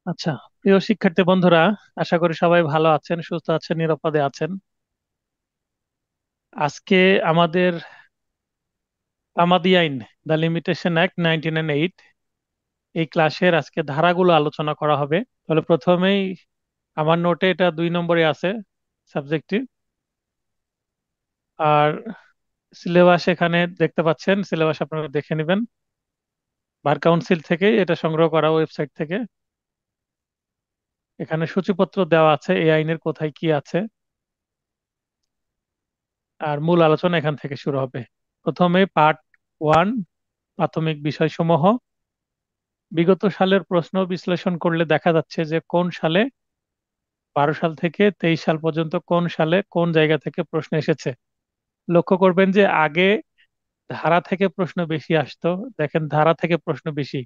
আচ্ছা, প্রিয় শিক্ষার্থী বন্ধুরা, আশা করি সবাই ভালো আছেন, সুস্থ আছেন, নিরাপদে আছেন। আজকে আমাদের তামাদি আইন, দ্য লিমিটেশন অ্যাক্ট 1908, এই ক্লাসের আজকে ধারাগুলো আলোচনা করা হবে। তাহলে প্রথমেই আমার নোটে এটা 2 নম্বরে আছে সাবজেক্টটি। আর সিলেবাস এখানে দেখতে পাচ্ছেন, সিলেবাস আপনারা দেখে নেবেন। বার কাউন্সিল থেকে এটা সংগ্রহ করা, ওয়েবসাইট থেকে। এখানে সূচিপত্র দেওয়া আছে এই আইনের কোথায় কি আছে। আর মূল আলোচনা এখান থেকে শুরু হবে। প্রথমে পার্ট 1, প্রাথমিক বিষয়সমূহ। বিগত সালের প্রশ্ন বিশ্লেষণ করলে দেখা যাচ্ছে যে কোন সালে 12 সাল থেকে 23 সাল পর্যন্ত কোন সালে কোন জায়গা থেকে প্রশ্ন এসেছে। লক্ষ্য করবেন যে আগে ধারা থেকে প্রশ্ন বেশি আসতো। দেখেন, ধারা থেকে প্রশ্ন বেশি,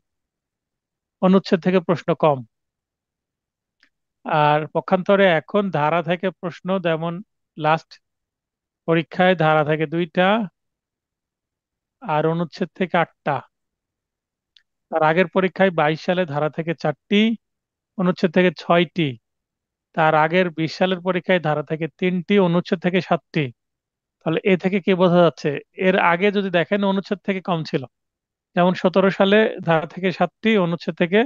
অনুচ্ছেদ থেকে প্রশ্ন কম। আর পক্ষান্তরে এখন ধারা থেকে প্রশ্ন, যেমন লাস্ট পরীক্ষায় ধারা থেকে 2টা আর অনুচ্ছেদ থেকে 8টা। তার আগের পরীক্ষায় 22 সালে ধারা থেকে 4টি, অনুচ্ছেদ থেকে 6টি। তার আগের 20 সালের পরীক্ষায় ধারা থেকে 3টি, অনুচ্ছেদ থেকে 7টি। তাহলে এ থেকে কি বোঝা যাচ্ছে? এর আগে যদি দেখেন, অনুচ্ছেদ থেকে কম ছিল। যেমন 17 সালে ধারা থেকে 7টি, অনুচ্ছেদ থেকে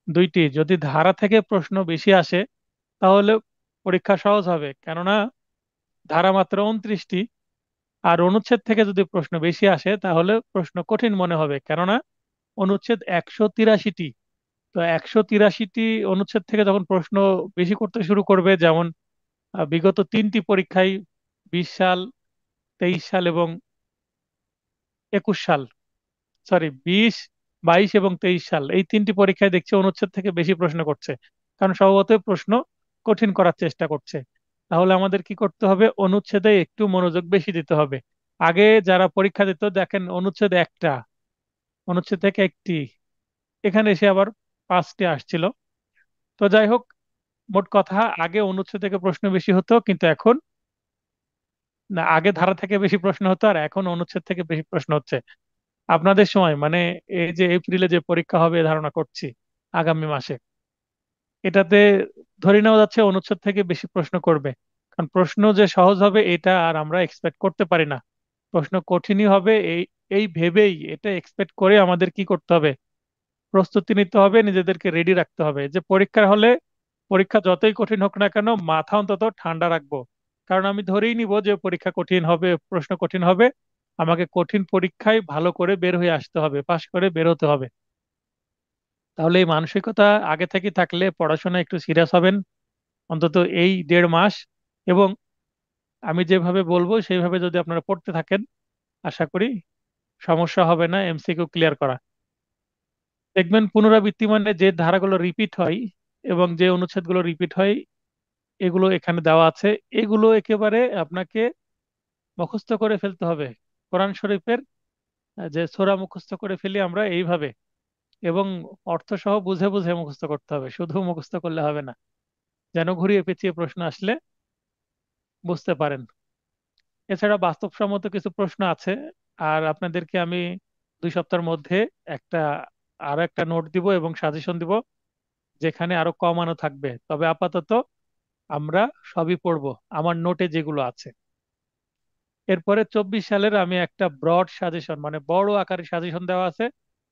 2টি। যদি ধারা থেকে প্রশ্ন বেশি আসে তাহলে পরীক্ষা সহজ হবে, কেননা ধারা মাত্র 29টি। আর অনুচ্ছেদ থেকে যদি প্রশ্ন বেশি আসে তাহলে প্রশ্ন কঠিন মনে হবে, কেননা অনুচ্ছেদ 183টি। তো 183টি অনুচ্ছেদ থেকে যখন প্রশ্ন বেশি করতে শুরু করবে, যেমন বিগত 3টি পরীক্ষায়, 20 সাল, 23 সাল এবং 21 সাল, সরি 20, 22 এবং 23 সাল, এই 3টি পরীক্ষায় দেখছি অনুচ্ছেদ থেকে বেশি প্রশ্ন করছে। কারণ স্বভাবতই প্রশ্ন কঠিন করার চেষ্টা করছে। তাহলে আমাদের কি করতে হবে? অনুচ্ছেদে একটু মনোযোগ বেশি দিতে হবে। আগে যারা পরীক্ষা দিত, দেখেন অনুচ্ছেদ একটা, অনুচ্ছেদ থেকে একটি, এখানে এসে আবার 5টি আসছিল। তো যাই হোক, মোট কথা, আগে অনুচ্ছেদ থেকে প্রশ্ন বেশি হতো, কিন্তু এখন না, আগে ধারা থেকে বেশি প্রশ্ন হতো আর এখন অনুচ্ছেদ থেকে বেশি প্রশ্ন হচ্ছে। আপনাদের সময়, মানে এই যে এপ্রিলে যে পরীক্ষা হবে ধারণা করছি আগামী মাসে, এটাতে ধরে নেওয়া যাচ্ছে অনুচ্ছেদ থেকে বেশি প্রশ্ন করবে। কারণ প্রশ্ন যে সহজ হবে এটা আর আমরা এক্সপেক্ট করতে পারি না। প্রশ্ন কঠিনই হবে, এই এই ভেবেই, এটা এক্সপেক্ট করে আমাদের কি করতে হবে? প্রস্তুতি নিতে হবে, নিজেদেরকে রেডি রাখতে হবে যে পরীক্ষার হলে, পরীক্ষা যতই কঠিন হোক না কেন, মাথা অন্তত ঠান্ডা রাখবো। কারণ আমি ধরেই নিব যে পরীক্ষা কঠিন হবে, প্রশ্ন কঠিন হবে। আমাকে কঠিন পরীক্ষায় ভালো করে বের হয়ে আসতে হবে, পাশ করে বের হতে হবে। তাহলে এই মানসিকতা আগে থেকে থাকলে পড়াশোনা একটু সিরিয়াস হবেন, অন্তত এই 1.5 মাস। এবং আমি যেভাবে বলবো সেইভাবে যদি আপনারা পড়তে থাকেন, আশা করি সমস্যা হবে না এমসিকিউ ক্লিয়ার করা। দেখবেন পুনরাবৃত্তি মানে যে ধারাগুলো রিপিট হয় এবং যে অনুচ্ছেদগুলো রিপিট হয়, এগুলো এখানে দেওয়া আছে। এগুলো একেবারে আপনাকে মুখস্থ করে ফেলতে হবে। কোরআন শরীফের যে সূরা মুখস্থ করে ফেলি আমরা এইভাবে, এবং অর্থ সহ বুঝে বুঝে মুখস্থ করতে হবে, শুধু মুখস্থ করলে হবে না। যেন ঘুরিয়ে পেঁচিয়ে প্রশ্ন আসলে বুঝতে পারেন। এছাড়া বাস্তবসম্মত কিছু প্রশ্ন আছে। আর আপনাদেরকে আমি 2 সপ্তাহের মধ্যে একটা আরো একটা নোট দিব এবং সাজেশন দিব, যেখানে আরো কমানো থাকবে। তবে আপাতত আমরা সবই পড়বো আমার নোটে যেগুলো আছে। এরপরে 24 সালের আমি একটা ব্রড সাজেশন, মানে বড় আকারে সাজেশন দেওয়া আছে।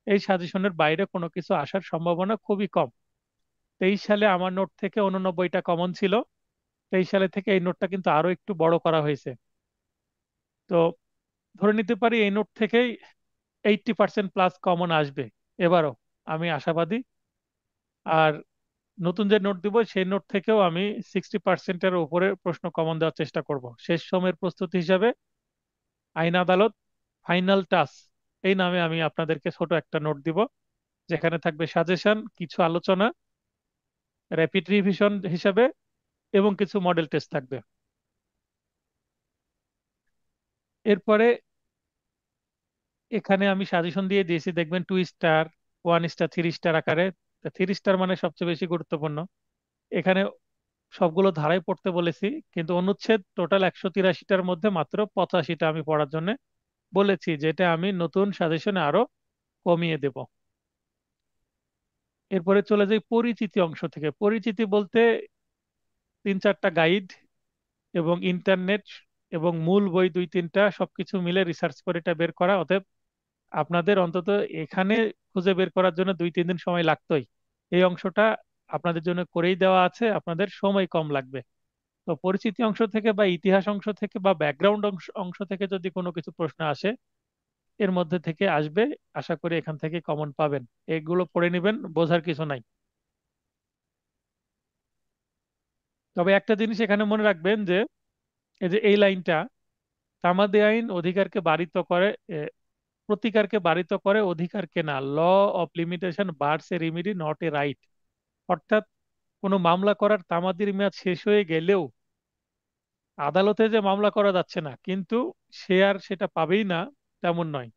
এই সাজেশনের বাইরে কোনো কিছু আসার সম্ভাবনা খুবই কম। 23 সালে আমার নোট থেকে 89টা কমন ছিল। 23 সালে থেকে এই নোটটা কিন্তু আরো একটু বড় করা হয়েছে। তো ধরে নিতে পারি এই নোট থেকেই 80% প্লাস কমন আসবে এবারও, আমি আশাবাদী। আর নতুন যে নোট দিব সেই নোট থেকেও আমি 60%-এর উপরে প্রশ্ন কমন দেওয়ার চেষ্টা করব। শেষ সময়ের প্রস্তুতি হিসাবে আইন আদালত ফাইনাল টাচ, এই নামে আমি আপনাদেরকে ছোট একটা নোট দিব, যেখানে থাকবে সাজেশন, কিছু আলোচনা, র্যাপিড রিভিশন হিসাবে, এবং কিছু মডেল টেস্ট থাকবে। এরপরে এখানে আমি সাজেশন দিয়ে দিয়েছি, দেখবেন 2 স্টার, 1 স্টার, 3 স্টার আকারে। 3 স্টার মানে সবচেয়ে বেশি গুরুত্বপূর্ণ। এখানে সবগুলো ধারাই পড়তে বলেছি, কিন্তু অনুচ্ছেদ টোটাল 183টার মধ্যে মাত্র 85টা আমি পড়ার জন্য বলেছি, যেটা আমি নতুন সাজেশনে আরো কমিয়ে দেব। এরপরে চলে যাই পরিচিতি অংশ থেকে। পরিচিতি বলতে তিন চারটা গাইড এবং ইন্টারনেট এবং মূল বই দুই তিনটা সবকিছু মিলে রিসার্চ করে এটা বের করা। অতএব আপনাদের অন্তত এখানে খুঁজে বের করার জন্য 2-3 দিন সময় লাগতোই। এই অংশটা আপনাদের জন্য করেই দেওয়া আছে, আপনাদের সময় কম লাগবে। তো পরিচিতি অংশ থেকে বা ইতিহাস অংশ থেকে বা ব্যাকগ্রাউন্ড অংশ অংশ থেকে যদি কোনো কিছু প্রশ্ন আসে, এর মধ্যে থেকে আসবে। আশা করি এখান থেকে কমন পাবেন। এগুলো পড়ে নেবেন, বোঝার কিছু নাই। তবে একটা জিনিস এখানে মনে রাখবেন যে এই যে এই লাইনটা, তামাদি আইন অধিকারকে বারিত করে, এ, প্রতিকারকে বারিত করে, অধিকারকে না। Law of limitation bars a remedy not a right. অর্থাৎ কোনো মামলা করার তামাদির মেয়াদ শেষ হয়ে গেলেও আদালতে যে মামলা করা যাচ্ছে না, কিন্তু সে আর সেটা পাবেই না তেমন নয়।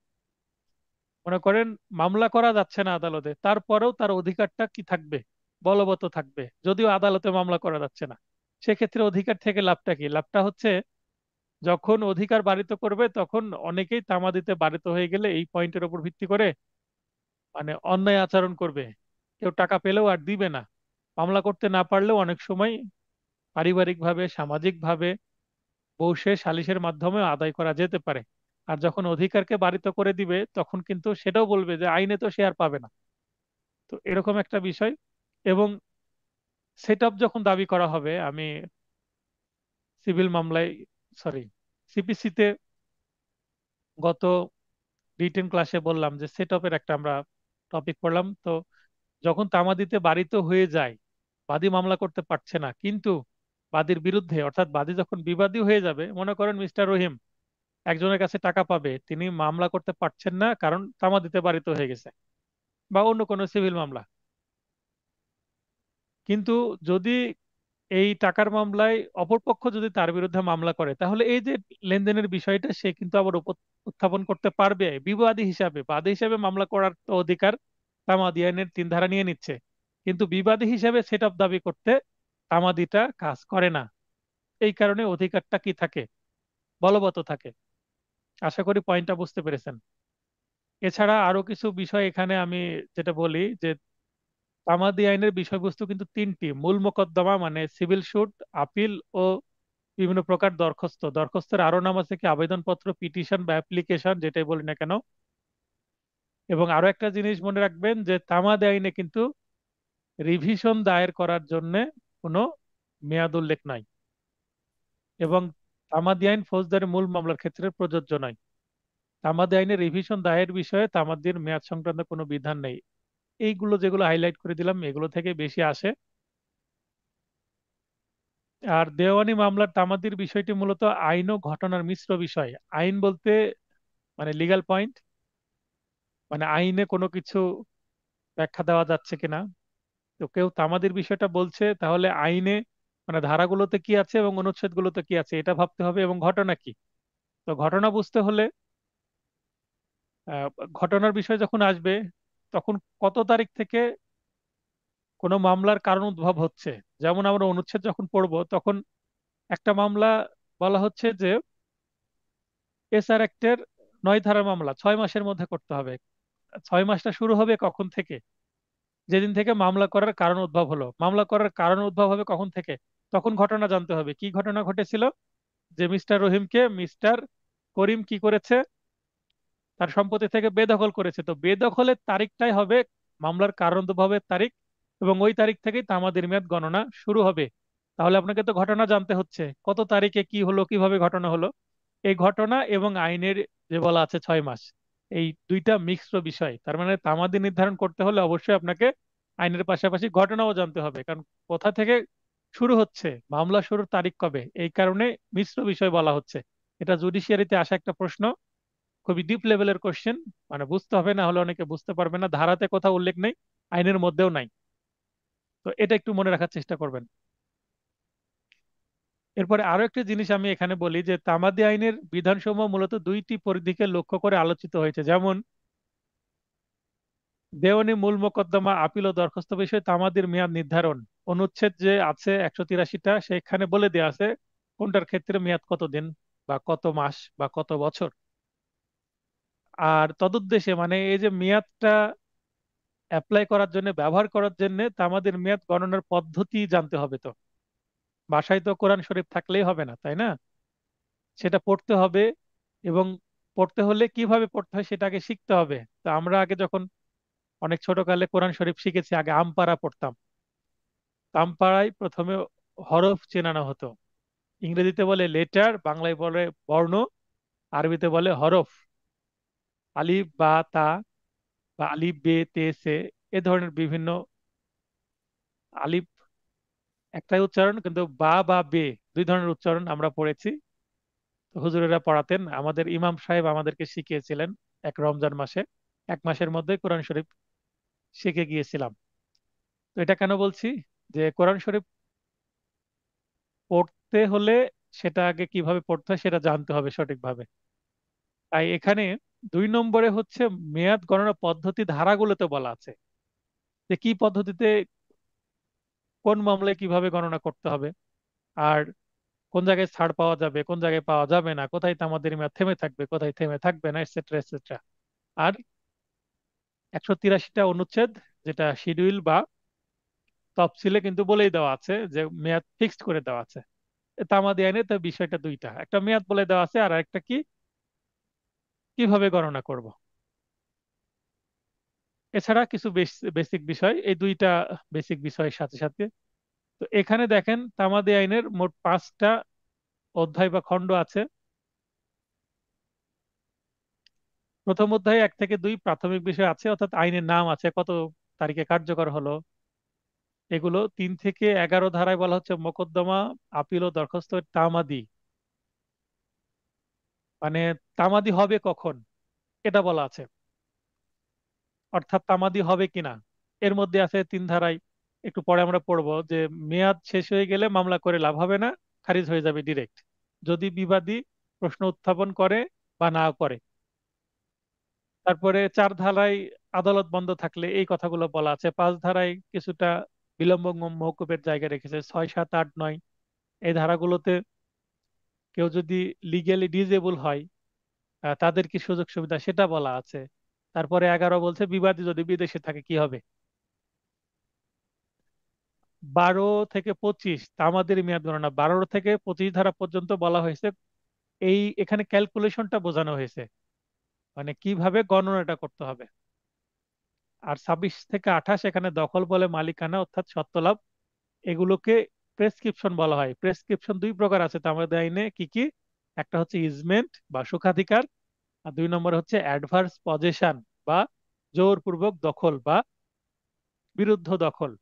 মনে করেন মামলা করা যাচ্ছে না আদালতে, তারপরেও তার অধিকারটা কি থাকবে, বলবৎ থাকবে, যদিও আদালতে মামলা করা যাচ্ছে না। সেক্ষেত্রে অধিকার থেকে লাভটা কি? লাভটা হচ্ছে যখন অধিকার বারিত করবে তখন অনেকেই তামাদিতে বারিত হয়ে গেলে এই পয়েন্টের উপর ভিত্তি করে মানে অন্যায় আচরণ করবে। কেউ টাকা পেলেও আর দিবে না। মামলা করতে না পারলেও অনেক সময় পারিবারিকভাবে, সামাজিকভাবে বসে সালিশের মাধ্যমে আদায় করা যেতে পারে। আর যখন অধিকারকে বারিত করে দিবে তখন কিন্তু সেটাও বলবে যে আইনে তো সে আর পাবে না। তো এরকম একটা বিষয়। এবং সেট আপ যখন দাবি করা হবে, আমি সিভিল মামলায়, সরি, সিপিসিতে গত রিটেন ক্লাসে বললাম যে সেট আপের একটা আমরা টপিক পড়লাম। তো যখন তামাদিতে বারিত হয়ে যায়, বাদী মামলা করতে পারছে না, কিন্তু বাদীর বিরুদ্ধে, অর্থাৎ বাদী যখন বিবাদী হয়ে যাবে, মনে করেন মিস্টার রহিম একজনের কাছে টাকা পাবে, তিনি মামলা করতে পারছেন না কারণ তামাদিতে বারিত হয়ে গেছে, বা অন্য কোনো সিভিল মামলা। কিন্তু যদি এই টাকার মামলায় অপরপক্ষ যদি তার বিরুদ্ধে মামলা করে, তাহলে এই যে লেনদেনের বিষয়টা সে কিন্তু আবার উত্থাপন করতে পারবে বিবাদী হিসাবে। বাদী হিসাবে মামলা করার তো অধিকার তামাদি আইনের 3 ধারা নিয়ে নিচ্ছে, কিন্তু বিবাদী হিসাবে সেট আপ দাবি করতে তামাদিটা কাজ করে না। এই কারণে অধিকারটা কি থাকে, বলবৎ থাকে। আশা করি পয়েন্টটা বুঝতে পেরেছেন। এছাড়া আরো কিছু বিষয় এখানে আমি যেটা বলি যে তামাদি আইনের বিষয়বস্তু কিন্তু তিনটি: মূল মোকদ্দমা মানে সিভিল সুট, আপিল ও বিভিন্ন প্রকার দরখাস্ত। দরখাস্তের আরো নাম আছে কি আবেদনপত্র, পিটিশন বা অ্যাপ্লিকেশন, যেটাই বলি না কেন। এবং আরো একটা জিনিস মনে রাখবেন যে তামাদি আইনে কিন্তু রিভিশন দায়ের করার জন্য কোনো মেয়াদ উল্লেখ নাই। এবং তামাদি আইন ফৌজদারি মূল মামলার ক্ষেত্রে প্রযোজ্য নয়। তামাদি আইনে রিভিশন দায়ের বিষয়ে তামাদির মেয়াদ সংক্রান্ত কোনো বিধান নেই। এইগুলো যেগুলো হাইলাইট করে দিলাম এগুলো থেকে বেশি আসে। আর দেওয়ানি মামলার তামাদির বিষয়টি মূলত আইন ও ঘটনার মিশ্র বিষয়। আইন বলতে মানে লিগ্যাল পয়েন্ট, মানে আইনে কোনো কিছু ব্যাখ্যা দেওয়া যাচ্ছে কিনা। তো কেউ তামাদির বিষয়টা বলছে, তাহলে আইনে মানে ধারাগুলোতে কি আছে এবং অনুচ্ছেদগুলোতে কি আছে এটা ভাবতে হবে, এবং ঘটনা কি। তো ঘটনা বুঝতে হলে আহ, ঘটনার বিষয় যখন আসবে তখন কত তারিখ থেকে কোনো মামলার কারণ উদ্ভব হচ্ছে। যেমন আমরা অনুচ্ছেদ যখন পড়বো তখন একটা মামলা বলা হচ্ছে যে এসআর অ্যাক্টের 9 ধারার মামলা 6 মাসের মধ্যে করতে হবে। 6 মাসটা শুরু হবে কখন থেকে? যেদিন থেকে মামলা করার কারণ উদ্ভব হলো। মামলা করার কারণ উদ্ভব হবে কখন থেকে? তখন ঘটনা জানতে হবে কি ঘটনা ঘটেছিল, যে মিস্টার রহিমকে মিস্টার করিম কি করেছে, তার সম্পত্তি থেকে বেদখল করেছে। তো বেদখলের তারিখটাই হবে মামলার কারণ উদ্ভবের তারিখ, এবং ওই তারিখ থেকেই তামাদির মেয়াদ গণনা শুরু হবে। তাহলে আপনাকে তো ঘটনা জানতে হচ্ছে কত তারিখে কি হলো, কিভাবে ঘটনা হলো। এই ঘটনা এবং আইনের যে বলা আছে 6 মাস, এই দুইটা মিশ্র বিষয়। তার মানে তামাদি নির্ধারণ করতে হলে অবশ্যই আপনাকে আইনের পাশাপাশি ঘটনাও জানতে হবে, কারণ কোথা থেকে শুরু হচ্ছে, মামলা শুরুর তারিখ কবে, এই কারণে মিশ্র বিষয় বলা হচ্ছে। এটা জুডিশিয়ারিতে আসা একটা প্রশ্ন, খুবই ডিপ লেভেলের কোশ্চেন। মানে বুঝতে হবে, না হলে অনেকে বুঝতে পারবে না, ধারাতে কোথাও উল্লেখ নেই, আইনের মধ্যেও নাই। তো এটা একটু মনে রাখার চেষ্টা করবেন। এরপরে আরো একটা জিনিস আমি এখানে বলি যে তামাদি আইনের বিধানসমূহ মূলত দুইটি পরিধিকে লক্ষ্য করে আলোচিত হয়েছে। যেমন দেওয়ানি মূল মোকদ্দমা, আপিল ও দরখাস্ত বিষয়ে তামাদির মেয়াদ নির্ধারণ। অনুচ্ছেদ যে আছে 183টা, সেখানে বলে দেওয়া আছে কোনটার ক্ষেত্রে মেয়াদ কত দিন বা কত মাস বা কত বছর। আর তদুদ্দেশ্যে মানে এই যে মেয়াদটা অ্যাপ্লাই করার জন্য, ব্যবহার করার জন্য তা আমাদের মেয়াদ গণনার পদ্ধতি জানতে হবে। তো বাসায় তো কোরআন শরীফ থাকলেই হবে না, তাই না? সেটা পড়তে হবে, এবং পড়তে হলে কিভাবে পড়তে হয় সেটা আগে শিখতে হবে। তো আমরা আগে যখন অনেক ছোটকালে কোরআন শরীফ শিখেছি, আগে আমপারা পড়তাম। তো আমপাড়ায় প্রথমে হরফ চেনানো হতো। ইংরেজিতে বলে লেটার, বাংলায় বলে বর্ণ, আরবিতে বলে হরফ। আলিফ বা তা, বা আলিফ বে তে সে, এ ধরনের বিভিন্ন। আলিফ একটাই উচ্চারণ, কিন্তু বা বা বে দুই ধরনের উচ্চারণ আমরা পড়েছি। তো হুজুরেরা পড়াতেন, আমাদের ইমাম সাহেব আমাদেরকে শিখিয়েছিলেন এক রমজান মাসে। এক মাসের মধ্যে কোরআন শরীফ শিখে গিয়েছিলাম। তো এটা কেন বলছি, যে কোরআন শরীফ পড়তে হলে সেটা আগে কিভাবে পড়তে হয় সেটা জানতে হবে সঠিকভাবে। তাই এখানে 2 নম্বরে হচ্ছে মেয়াদ গণনা পদ্ধতি ধারাগুলোতে বলা আছে যে কি পদ্ধতিতে, কোন মামলায় কিভাবে গণনা করতে হবে, আর কোন জায়গায় ছাড় পাওয়া যাবে, কোন জায়গায় পাওয়া যাবে না, কোথায় তামাদের মেয়াদ থেমে থাকবে, কোথায় থেমে থাকবে না, এটসেট্রা এটসেট্রা। আর 183টা অনুচ্ছেদ, যেটা শিডিউল বা তফসিলে কিন্তু বলেই দেওয়া আছে যে মেয়াদ ফিক্সড করে দেওয়া আছে। তামাদি আইনে তো বিষয়টা দুইটা, একটা মেয়াদ বলে দেওয়া আছে, আর একটা কি, কিভাবে গণনা করব। এছাড়া কিছু বেসিক বিষয়, এই দুইটা বেসিক বিষয়ের সাথে সাথে। তো এখানে দেখেন তামাদি আইনের মোট 5টা অধ্যায় বা খণ্ড আছে। প্রথম অধ্যায়ে 1 থেকে 2 প্রাথমিক বিষয় আছে, অর্থাৎ আইনের নাম আছে, কত তারিখে কার্যকর হলো এগুলো। 3 থেকে 11 ধারায় বলা হচ্ছে মোকদ্দমা, আপিল ও দরখাস্ত তামাদি, মানে তামাদি হবে কখন এটা বলা আছে, অর্থাৎ তামাদি হবে কিনা। এর মধ্যে আছে 3 ধারায়, একটু পরে আমরা পড়বো যে মেয়াদ শেষ হয়ে গেলে মামলা করে লাভ হবে না, খারিজ হয়ে যাবে ডিরেক্ট, যদি বিবাদী প্রশ্ন উত্থাপন করে বা না করে। তারপরে 4 ধারায় আদালত বন্ধ থাকলে এই কথাগুলো বলা আছে। 5 ধারায় কিছুটা বিলম্ব মওকুফের জায়গা রেখেছে। 6, 7, 8, 9 এই ধারাগুলোতে কেউ যদি লিগ্যালি ডিজেবল হয়, তাদের কি সুযোগ সুবিধা সেটা বলা আছে। তারপরে 11 বলছে বিবাদী যদি বিদেশে থাকে কি হবে। 12 থেকে 25 তা আমাদের মেয়াদ গণনা, 12 থেকে 25 ধারা পর্যন্ত বলা হয়েছে। এই এখানে ক্যালকুলেশনটা বোঝানো হয়েছে, মানে কিভাবে গণনাটা করতে হবে। আর 26 থেকে 28 এখানে দখল বলে মালিকানা, অর্থাৎ সত্ত্বলাভ, এগুলোকে প্রেসক্রিপশন বলা হয়। প্রেসক্রিপশন 2 প্রকার আছে তামাদি আইনে, কি কি? একটা হচ্ছে ইজমেন্ট বা সুখাধিকার, আর 2 নম্বর হচ্ছে অ্যাডভার্স পজেশন বা জোরপূর্বক দখল বা বিরুদ্ধ দখল।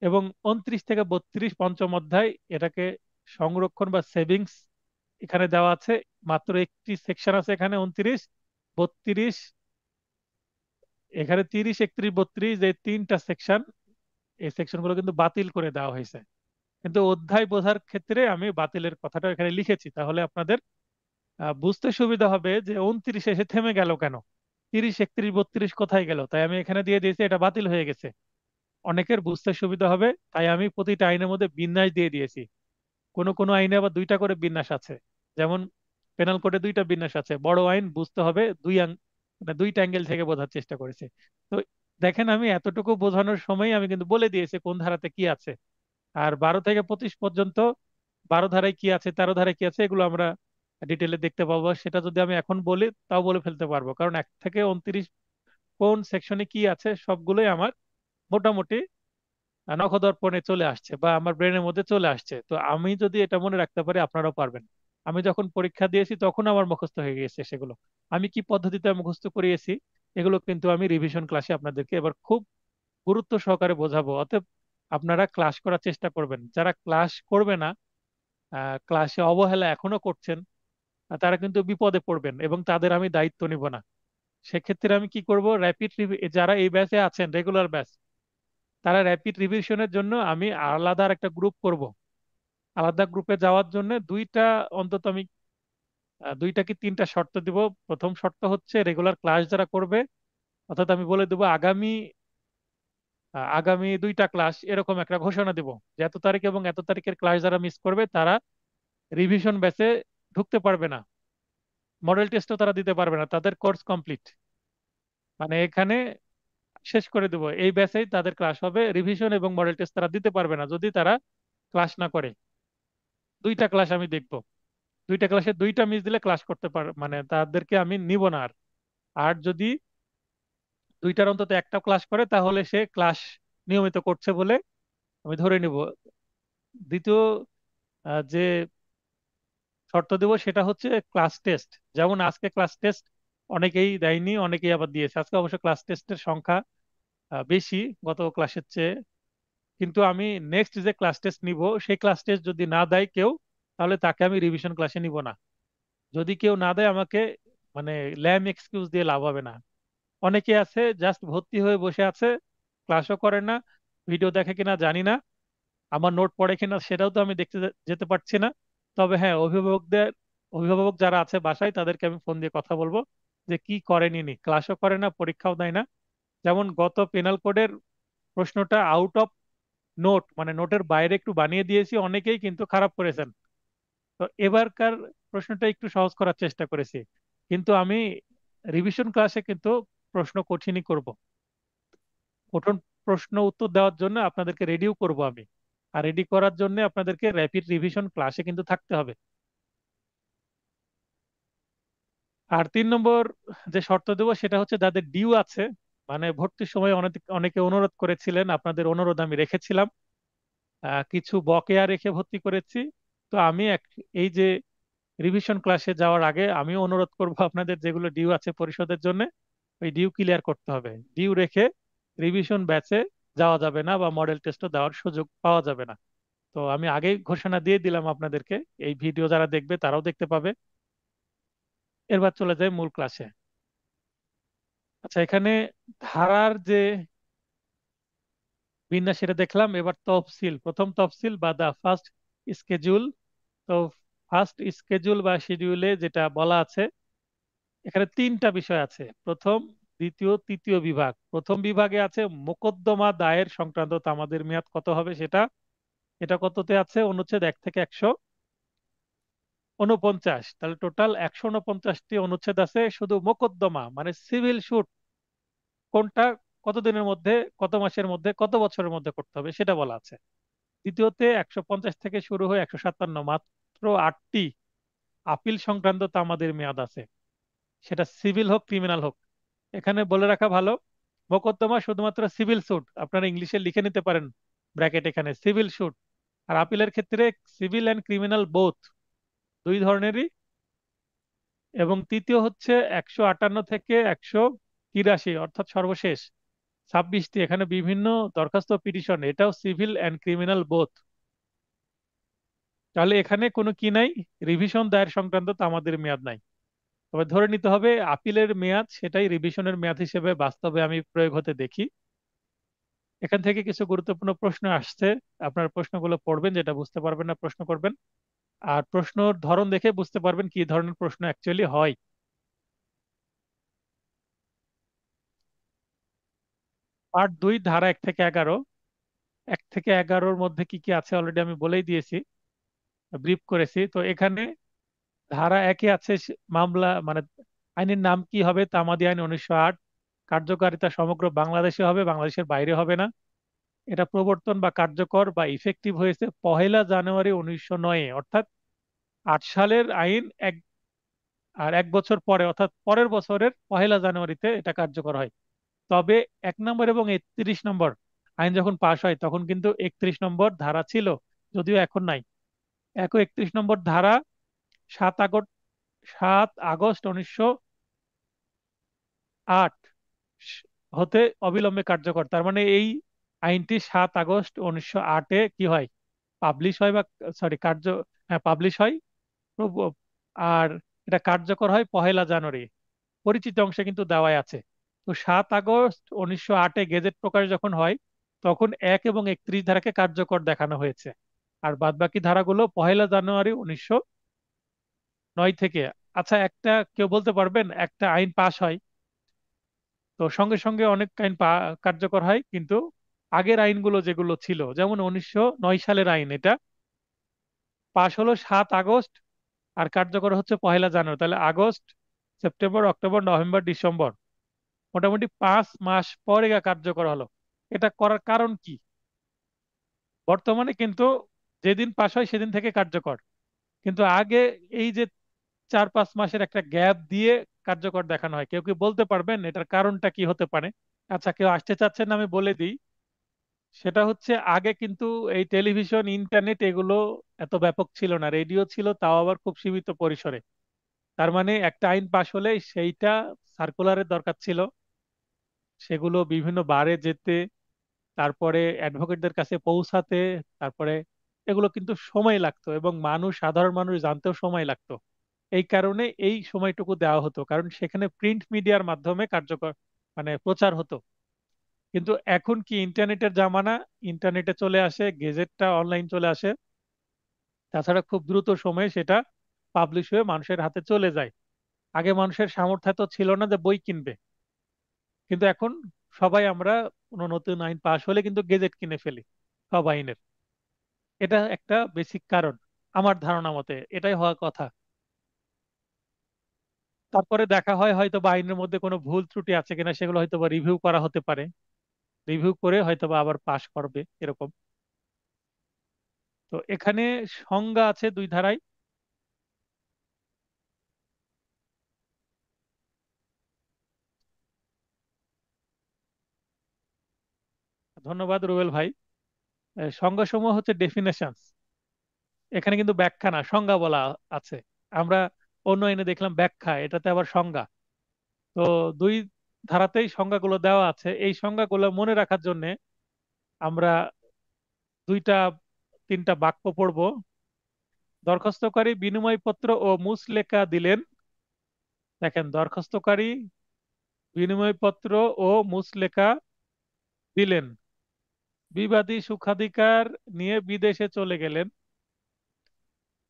এবং 29 থেকে 32 পঞ্চম অধ্যায়, এটাকে সংরক্ষণ বা সেভিংস এখানে দেওয়া আছে। মাত্র একটি সেকশন আছে এখানে, 29, 32, এখানে 30, 31, 32, এই 3টা সেকশন, এই সেকশনগুলো কিন্তু বাতিল করে দেওয়া হয়েছে। কিন্তু অধ্যায় বোঝার ক্ষেত্রে আমি বাতিলের কথাটা এখানে লিখেছি, তাহলে আপনাদের বুঝতে সুবিধা হবে যে 29 এসে থেমে গেল কেন, 30, 31, 32 কোথায় গেল। তাই আমি এখানে দিয়ে দিয়েছি এটা বাতিল হয়ে গেছে, অনেকের বুঝতে সুবিধা হবে। তাই আমি প্রতিটা আইনের মধ্যে বিন্যাস দিয়ে দিয়েছি। কোন কোন আইনে আবার 2টা করে বিন্যাস আছে। যেমন পেনাল কোডে 2টা বিন্যাস আছে, বড় আইন বুঝতে হবে মানে 2টা অ্যাঙ্গেল থেকে বোঝার চেষ্টা করেছে। তো দেখেন আমি এতটুকু বোঝানোর সময় আমি কিন্তু বলে দিয়েছি কোন ধারাতে কি আছে। আর 12 থেকে 25 পর্যন্ত 12 ধারায় কি আছে, 13 ধারায় কি আছে, এগুলো আমরা ডিটেলে দেখতে পাবো। সেটা যদি আমি এখন বলি তাও বলে ফেলতে পারবো, কারণ 1 থেকে 29 কোন সেকশনে কি আছে সবগুলোই আমার মোটামুটি নখদর্পণে চলে আসছে বা আমার ব্রেনের মধ্যে চলে আসছে। তো আমি যদি এটা মনে রাখতে পারি আপনারাও পারবেন। আমি যখন পরীক্ষা দিয়েছি তখন আমার মুখস্থ হয়ে গিয়েছে সেগুলো। আমি কি পদ্ধতিতে মুখস্থ করিয়েছি এগুলো কিন্তু আমি রিভিশন ক্লাসে আপনাদেরকে এবার খুব গুরুত্ব সহকারে বোঝাবো। অতএব আপনারা ক্লাস করার চেষ্টা করবেন। যারা ক্লাস করবে না, ক্লাসে অবহেলা এখনো করছেন, তারা কিন্তু বিপদে পড়বেন এবং তাদের আমি দায়িত্ব নিব না। সেক্ষেত্রে আমি কি করব, যারা এই ব্যাচে আছেন, রেগুলার ব্যাচ, তারা র্যাপিড রিভিশনের জন্য আমি আলাদা আর একটা গ্রুপ করব। আলাদা গ্রুপে যাওয়ার জন্য অন্তত আমি 2 কি 3টা শর্ত দিব। প্রথম শর্ত হচ্ছে রেগুলার ক্লাস যারা করবে, অর্থাৎ আমি বলে দেবো আগামী 2টা ক্লাস এরকম একটা ঘোষণা দিব যে এত তারিখ এবং এত তারিখের ক্লাস যারা মিস করবে তারা রিভিশন ব্যাচে ঢুকতে পারবে না, মডেল টেস্টও তারা দিতে পারবে না, তাদের কোর্স কমপ্লিট। মানে এখানে শেষ করে দেবো। এই ব্যাচেই তাদের ক্লাস হবে, রিভিশন এবং মডেল টেস্ট তারা দিতে পারবে না যদি তারা ক্লাস না করে। দুইটা ক্লাস আমি দেখবো, দুইটা ক্লাসে দুইটা মিস দিলে ক্লাস করতে পার মানে তাদেরকে আমি নিব না আর। আর যদি দুইটার অন্তত একটা ক্লাস করে তাহলে সে ক্লাস নিয়মিত করছে বলে আমি ধরে নিব। দ্বিতীয় যে শর্ত দেব সেটা হচ্ছে ক্লাস টেস্ট। যেমন আজকে ক্লাস টেস্ট অনেকেই দেয়নি, অনেকেই আবার দিয়েছে। আজকে অবশ্য ক্লাস টেস্টের সংখ্যা বেশি গত ক্লাসের চেয়ে। কিন্তু আমি নেক্সট যে ক্লাস টেস্ট নিব, সেই ক্লাস টেস্ট যদি না দেয় কেউ, তাহলে তাকে আমি রিভিশন ক্লাসে নিব না। যদি কেউ না দেয় আমাকে মানে ল্যাম এক্সকিউজ দিয়ে লাভ হবে না। অনেকে আছে জাস্ট ভর্তি হয়ে বসে আছে, ক্লাসও করে না, ভিডিও দেখে কিনা জানি না, আমার নোট পড়ে কিনা সেটাও তো আমি দেখতে যেতে পারছি না। তবে হ্যাঁ, অভিভাবক যারা আছে বাসায় তাদেরকে আমি ফোন দিয়ে কথা বলবো যে কি করেনি নি, ক্লাসও করে না, পরীক্ষাও দেয় না। যেমন গত পেনাল কোডের প্রশ্নটা আউট অফ নোট, মানে নোটের বাইরে একটু বানিয়ে দিয়েছি, অনেকেই কিন্তু খারাপ করেছেন। তো এবারকার প্রশ্নটা একটু সহজ করার চেষ্টা করেছি, কিন্তু আমি রিভিশন ক্লাসে কিন্তু প্রশ্ন কঠিনই করব। কঠিন প্রশ্ন উত্তর দেওয়ার জন্য আপনাদেরকে রেডিও করব আমি। আর রেডি করার জন্য আপনাদেরকে র্যাপিড রিভিশন ক্লাসে কিন্তু থাকতে হবে। আর 3 নম্বর যে শর্ত দেবো সেটা হচ্ছে যাদের ডিউ আছে, মানে ভর্তির সময় অনেকে অনুরোধ করেছিলেন, আপনাদের অনুরোধ আমি রেখেছিলাম, কিছু বকেয়া রেখে ভর্তি করেছি। তো আমি এই যে রিভিশন ক্লাসে যাওয়ার আগে আমিও অনুরোধ করব আপনাদের যেগুলো ডিউ আছে পরিশোধের জন্য, ওই ডিউ ক্লিয়ার করতে হবে। ডিউ রেখে রিভিশন ব্যাচে যাওয়া যাবে না বা মডেল টেস্টও দেওয়ার সুযোগ পাওয়া যাবে না। তো আমি আগেই ঘোষণা দিয়ে দিলাম আপনাদেরকে, এই ভিডিও যারা দেখবে তারাও দেখতে পাবে। এরবার চলে যায় মূল ক্লাসে। আচ্ছা, এখানে ধারার যে বিন্যাস সেটা দেখলাম, এবার তফসিল, প্রথম তফসিল বা দা ফার্স্ট স্কেজুল। তো ফার্স্ট স্কেজুল বা শিডিউলে যেটা বলা আছে, এখানে 3টা বিষয় আছে, প্রথম, দ্বিতীয়, তৃতীয় বিভাগ। প্রথম বিভাগে আছে মোকদ্দমা দায়ের সংক্রান্ত তামাদের মেয়াদ কত হবে সেটা। এটা কততে আছে? অনুচ্ছেদ 1 থেকে 149। তাহলে টোটাল 149টি অনুচ্ছেদ আছে শুধু মোকদ্দমা মানে সিভিল সুট, কোনটা কত দিনের মধ্যে, কত মাসের মধ্যে, কত বছরের মধ্যে করতে হবে সেটা বলা আছে। দ্বিতীয়তে 150 থেকে শুরু হয়ে 157, মাত্র 8টি আপিল সংক্রান্ত তামাদের মেয়াদ আছে, সেটা সিভিল হোক ক্রিমিনাল হোক। এখানে বলে রাখা ভালো, মোকদ্দমা শুধুমাত্র সিভিল সুট, আপনারা ইংলিশে লিখে নিতে পারেন ব্র্যাকেট এখানে সিভিল সুট। আর আপিলের ক্ষেত্রে সিভিল অ্যান্ড ক্রিমিনাল বোথ, দুই ধরনেরই। এবং তৃতীয় হচ্ছে 158 থেকে 183, অর্থাৎ সর্বশেষ 26টি, এখানে বিভিন্ন দরখাস্ত পিটিশন, এটাও সিভিল অ্যান্ড ক্রিমিনাল বোথ। তাহলে এখানে কোনো কি নাই, রিভিশন দায়ের সংক্রান্ত তো আমাদের মেয়াদ নাই। তবে ধরে নিতে হবে আপিলের মেয়াদ সেটাই রিভিশনের মেয়াদ হিসেবে বাস্তবে আমি প্রয়োগ হতে দেখি। এখান থেকে কিছু গুরুত্বপূর্ণ প্রশ্ন আসছে, আপনার প্রশ্নগুলো পড়বেন, যেটা বুঝতে পারবেন না প্রশ্ন করবেন। আর প্রশ্নর ধরন দেখে বুঝতে পারবেন কি ধরনের প্রশ্ন অ্যাকচুয়ালি হয়। পার্ট 2, ধারা 1 থেকে 11। 1 থেকে 11-র মধ্যে কি কি আছে অলরেডি আমি বলেই দিয়েছি, ব্রিফ করেছি। তো এখানে ধারা 1-এ আছে মামলা মানে আইনের নাম কি হবে, তামাদি আইন 1908। কার্যকারিতা সমগ্র বাংলাদেশে হবে, বাংলাদেশের বাইরে হবে না। এটা প্রবর্তন বা কার্যকর বা ইফেক্টিভ হয়েছে 1 জানুয়ারি 1909-এ, অর্থাৎ 8 সালের আইন আর 1 বছর পরে, অর্থাৎ পরের বছরের 1 জানুয়ারিতে এটা কার্যকর হয়। তবে 1 নম্বর এবং 31 নম্বর আইন যখন পাশ হয় তখন কিন্তু 31 নম্বর ধারা ছিল, যদিও এখন নাই। 31 নম্বর ধারা 7 আগস্ট 7 আগস্ট 1908 হতে অবিলম্বে কার্যকর। তার মানে এই আইনটি 7 আগস্ট 1908-এ কি হয়, পাবলিশ হয় বা সরি কার্য, হ্যাঁ পাবলিশ হয়। প্রব- আর এটা কার্যকর হয় 1 জানুয়ারি। পরিচিত অংশে কিন্তু দেওয়াই আছে। তো 7 আগস্ট 1908-এ গেজেট প্রকাশ যখন হয় তখন 1 এবং 31 ধারাকে কার্যকর দেখানো হয়েছে। আর বাদবাকি ধারাগুলো 1 জানুয়ারি 1909 থেকে। আচ্ছা, কেউ বলতে পারবেন, একটা আইন পাশ হয় তো সঙ্গে সঙ্গে অনেক আইন কার্যকর হয়, কিন্তু আগের আইনগুলো যেগুলো ছিল, যেমন 1909 সালের আইন, এটা পাশ হলো 7 আগস্ট আর কার্যকর হচ্ছে 1 জানুয়ারি। তাহলে August, September, October, November, December, মোটামুটি 5 মাস পরে গা কার্যকর হলো। এটা করার কারণ কি? বর্তমানে কিন্তু যেদিন পাস হয় সেদিন থেকে কার্যকর, কিন্তু আগে এই যে 4-5 মাসের একটা গ্যাপ দিয়ে কার্যকর দেখানো হয়। কেউ কি বলতে পারবেন এটার কারণটা কি হতে পারে? আচ্ছা, কেউ আসতে চাচ্ছেন আমি বলে দিই। সেটা হচ্ছে আগে কিন্তু এই টেলিভিশন ইন্টারনেট এগুলো এত ব্যাপক ছিল না, রেডিও ছিল তাও আবার খুব সীমিত পরিসরে। তার মানে একটা আইন পাশ হলে সেইটা সার্কুলারের দরকার ছিল, সেগুলো বিভিন্ন বারে যেতে, তারপরে অ্যাডভোকেটদের কাছে পৌঁছাতে, তারপরে এগুলো কিন্তু সময় লাগতো এবং মানুষ, সাধারণ মানুষ জানতেও সময় লাগতো। এই কারণে এই সময়টুকু দেওয়া হতো, কারণ সেখানে প্রিন্ট মিডিয়ার মাধ্যমে কার্যকর মানে প্রচার হতো। কিন্তু এখন কি ইন্টারনেটের জামানা, ইন্টারনেটে চলে আসে, গেজেটটা অনলাইন চলে আসে, তাছাড়া খুব দ্রুত সময়ে সেটা পাবলিশ হয়ে মানুষের হাতে চলে যায়। আগে মানুষের সামর্থ্য তো ছিল না যে বই কিনবে, কিন্তু এখন সবাই আমরা কোনো নতুন আইন পাশ হলে কিন্তু গেজেট কিনে ফেলি, সব আইনের। এটা একটা বেসিক কারণ, আমার ধারণা মতে এটাই হওয়ার কথা। তারপরে দেখা হয় হয়তো বা আইনের মধ্যে কোনো ভুল ত্রুটি আছে কিনা, সেগুলো হয়তো বা রিভিউ করা হতে পারে, রিভিউ করে হয়তো বা আবার পাশ করবে এরকম। তো এখানে সংজ্ঞা আছে 2 ধারায়। ধন্যবাদ রুবেল ভাই। সংজ্ঞা সমূহ হচ্ছে ডেফিনেশনস, এখানে কিন্তু ব্যাখ্যা না, সংজ্ঞা বলা আছে। আমরা অন্য আইনে দেখলাম ব্যাখ্যা, এটাতে আবার সংজ্ঞা। তো 2 ধারাতেই সংজ্ঞাগুলো দেওয়া আছে। এই সংজ্ঞাগুলো মনে রাখার জন্য আমরা 2-3টা বাক্য পড়বো। দরখাস্তকারী বিনিময়পত্র ও মুচলেকা দিলেন। দেখেন, দরখাস্তকারী বিনিময়পত্র ও মুচলেকা দিলেন, বিবাদী সুখাধিকার নিয়ে বিদেশে চলে গেলেন।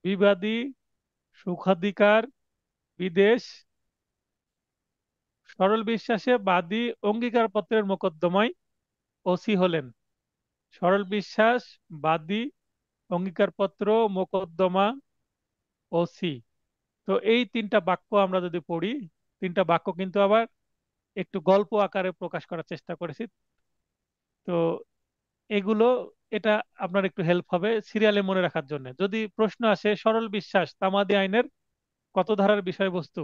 বিবাদী সুখাধিকার বিদেশ, সরল বিশ্বাসে বাদী অঙ্গীকারপত্রের মোকদ্দমায় ওসি হলেন। সরল বিশ্বাস, বাদী, অঙ্গীকারপত্র, মোকদ্দমা, ওসি। তো এই 3টা বাক্য আমরা যদি পড়ি, 3টা বাক্য কিন্তু আবার একটু গল্প আকারে প্রকাশ করার চেষ্টা করেছি। তো এগুলো, এটা আপনার একটু হেল্প হবে সিরিয়ালে মনে রাখার জন্য। যদি প্রশ্ন আসে সরল বিশ্বাস তামাদি আইনের কত ধারার বিষয়বস্তু,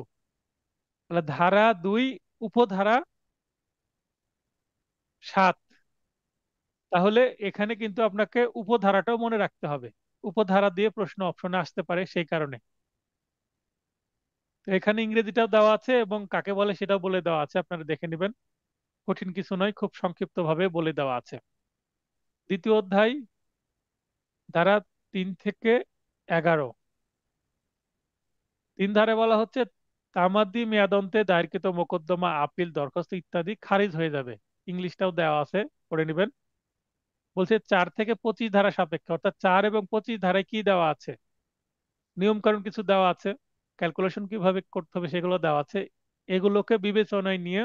তাহলে ধারা 2, উপধারা 7। তাহলে এখানে কিন্তু আপনাকে উপধারাটাও মনে রাখতে হবে, উপধারা দিয়ে প্রশ্ন অপশনে আসতে পারে সেই কারণে। তো এখানে ইংরেজিটাও দেওয়া আছে এবং কাকে বলে সেটাও বলে দেওয়া আছে, আপনারা দেখে নেবেন। কঠিন কিছু নয়, খুব সংক্ষিপ্ত ভাবে বলে দেওয়া আছে। দ্বিতীয় অধ্যায়, ধারা 3 থেকে 11। 3 ধারে বলা হচ্ছে তামাদি মেয়াদন্তে দায়েরকৃত মোকদ্দমা, আপিল, দরখাস্ত ইত্যাদি খারিজ হয়ে যাবে। ইংলিশটাও দেওয়া আছে, পড়ে নেবেন। বলছে 4 থেকে 25 ধারা সাপেক্ষে, অর্থাৎ 4 এবং 25 ধারায় কি দেওয়া আছে, নিয়ম কানুন কিছু দেওয়া আছে, ক্যালকুলেশন কিভাবে করতে হবে সেগুলো দেওয়া আছে। এগুলোকে বিবেচনায় নিয়ে,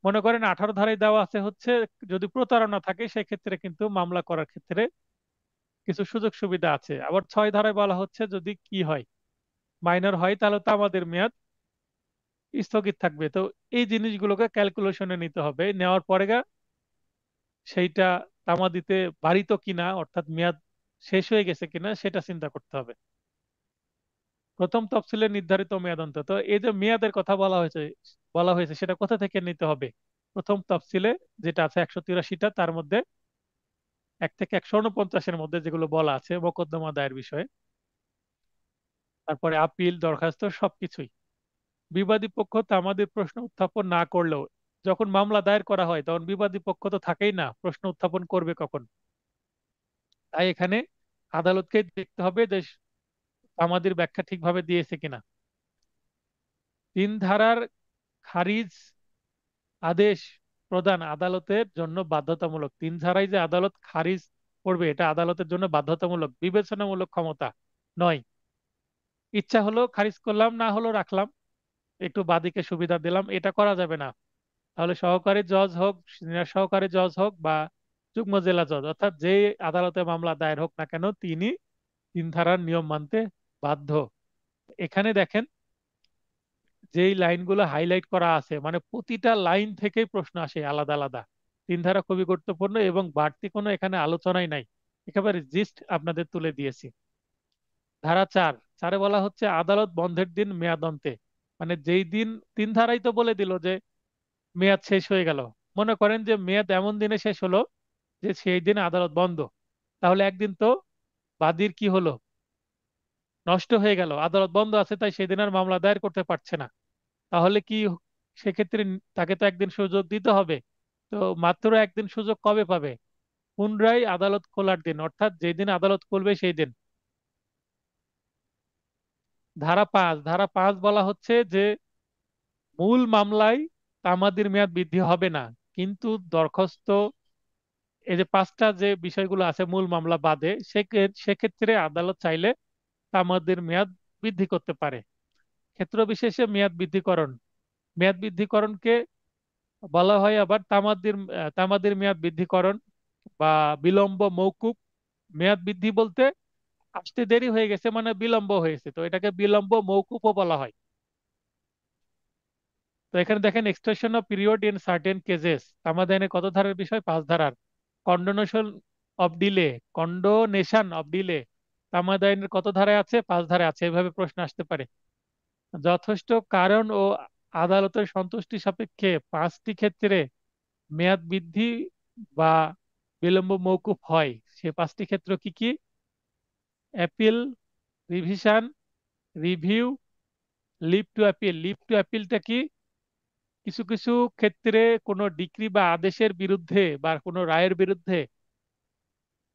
মনে করেন 18 ধারায় দেওয়া আছে হচ্ছে যদি প্রতারণা থাকে সেক্ষেত্রে কিন্তু মামলা করার ক্ষেত্রে কিছু সুযোগ সুবিধা আছে। আবার 6 ধারায় বলা হচ্ছে যদি কি হয়, মাইনর হয়, তাহলে তো আমাদের মেয়াদ স্থগিত থাকবে। তো এই জিনিসগুলোকে ক্যালকুলেশনে নিতে হবে, নেওয়ার পরে সেইটা তামাদিতে বাড়িত কিনা, অর্থাৎ মেয়াদ শেষ হয়ে গেছে কিনা সেটা চিন্তা করতে হবে। প্রথম তফসিলে নির্ধারিত মেয়াদ অন্তত, এই যে মেয়াদের কথা বলা হয়েছে সেটা কোথা থেকে নিতে হবে? প্রথম তফসিলে যেটা আছে 183টা, তার মধ্যে 1 থেকে 149-এর মধ্যে যেগুলো বলা আছে মোকদ্দমা দায়ের বিষয়ে, তারপরে আপিল, দরখাস্ত, সবকিছুই। বিবাদী পক্ষ তামাদির প্রশ্ন উত্থাপন না করলেও, যখন মামলা দায়ের করা হয় তখন বিবাদী পক্ষ তো থাকেই না, প্রশ্ন উত্থাপন করবে কখন? তাই এখানে আদালতকে দেখতে হবে যে তামাদির ব্যাখ্যা ঠিকভাবে দিয়েছে কিনা। 3 ধারার খারিজ আদেশ প্রদান আদালতের জন্য বাধ্যতামূলক। 3 ধারায় যে আদালত খারিজ করবে এটা আদালতের জন্য বাধ্যতামূলক, বিবেচনামূলক ক্ষমতা নয়। ইচ্ছা হলো খারিজ করলাম, না হলো রাখলাম, একটু বাদীকে সুবিধা দিলাম, এটা করা যাবে না। তাহলে সহকারী জজ হোক, সিনিয়র সহকারী জজ হোক, বা যুগ্ম জেলা জজ, অর্থাৎ যে আদালতে মামলা দায়ের হোক না কেন, তিনি 3 ধারার নিয়ম মানতে বাধ্য। এখানে দেখেন যেই লাইনগুলো হাইলাইট করা আছে, মানে প্রতিটা লাইন থেকেই প্রশ্ন আসে আলাদা আলাদা। তিন ধারা খুবই গুরুত্বপূর্ণ এবং বাড়তি কোনো এখানে আলোচনাই নাই, একেবারে জিস্ট আপনাদের তুলে দিয়েছি। ধারা 4, 4-এ বলা হচ্ছে আদালত বন্ধের দিন মেয়াদ অন্তে, মানে যেই দিন, তিন ধারাই তো বলে দিল যে মেয়াদ শেষ হয়ে গেল। মনে করেন যে মেয়াদ এমন দিনে শেষ হলো যে সেই দিন আদালত বন্ধ, তাহলে একদিন তো বাদীর কি হলো, নষ্ট হয়ে গেল। আদালত বন্ধ আছে তাই সেদিন আর মামলা দায়ের করতে পারছে না। তাহলে কি, সেক্ষেত্রে তাকে তো একদিন সুযোগ দিতে হবে। তো মাত্র একদিন সুযোগ কবে পাবে? পুনরায় আদালত খোলার দিন, অর্থাৎ যেই দিন আদালত খুলবে সেই দিন। ধারা 5, ধারা 5 বলা হচ্ছে যে মূল মামলায় তামাদির মেয়াদ বৃদ্ধি হবে না, কিন্তু দরখাস্ত, এই যে পাঁচটা যে বিষয়গুলো আছে মূল মামলা বাদে, সেক্ষেত্রে আদালত চাইলে তামাদির মেয়াদ বৃদ্ধি করতে পারে। ক্ষেত্র বিশেষে মেয়াদ বৃদ্ধিকরণ, মেয়াদ বৃদ্ধিকরণকে বলা হয় আবার তামাদির মেয়াদ বৃদ্ধিকরণ বা বিলম্ব মৌকুব। মেয়াদ বৃদ্ধি বলতে আসতে দেরি হয়ে গেছে মানে বিলম্ব হয়েছে, তো এটাকে বিলম্ব মৌকুফও বলা হয়। তো এখানে দেখেন, extension of period in certain cases, তামাদি আইনের কত ধারার বিষয়? 5 ধারার। Condonation of delay, condonation of delay তামাদি আইনের কত ধারায় আছে? 5 ধারায় আছে। এভাবে প্রশ্ন আসতে পারে। যথেষ্ট কারণ ও আদালতের সন্তুষ্টি সাপেক্ষে 5টি ক্ষেত্রে মেয়াদ বৃদ্ধি বা বিলম্ব মৌকুফ হয়। সে 5টি ক্ষেত্র কি কি? Appeal, revision, review, leave to appeal. Leave to অ্যাপিলটা কি? কিছু কিছু ক্ষেত্রে কোনো ডিক্রি বা আদেশের বিরুদ্ধে বা কোনো রায়ের বিরুদ্ধে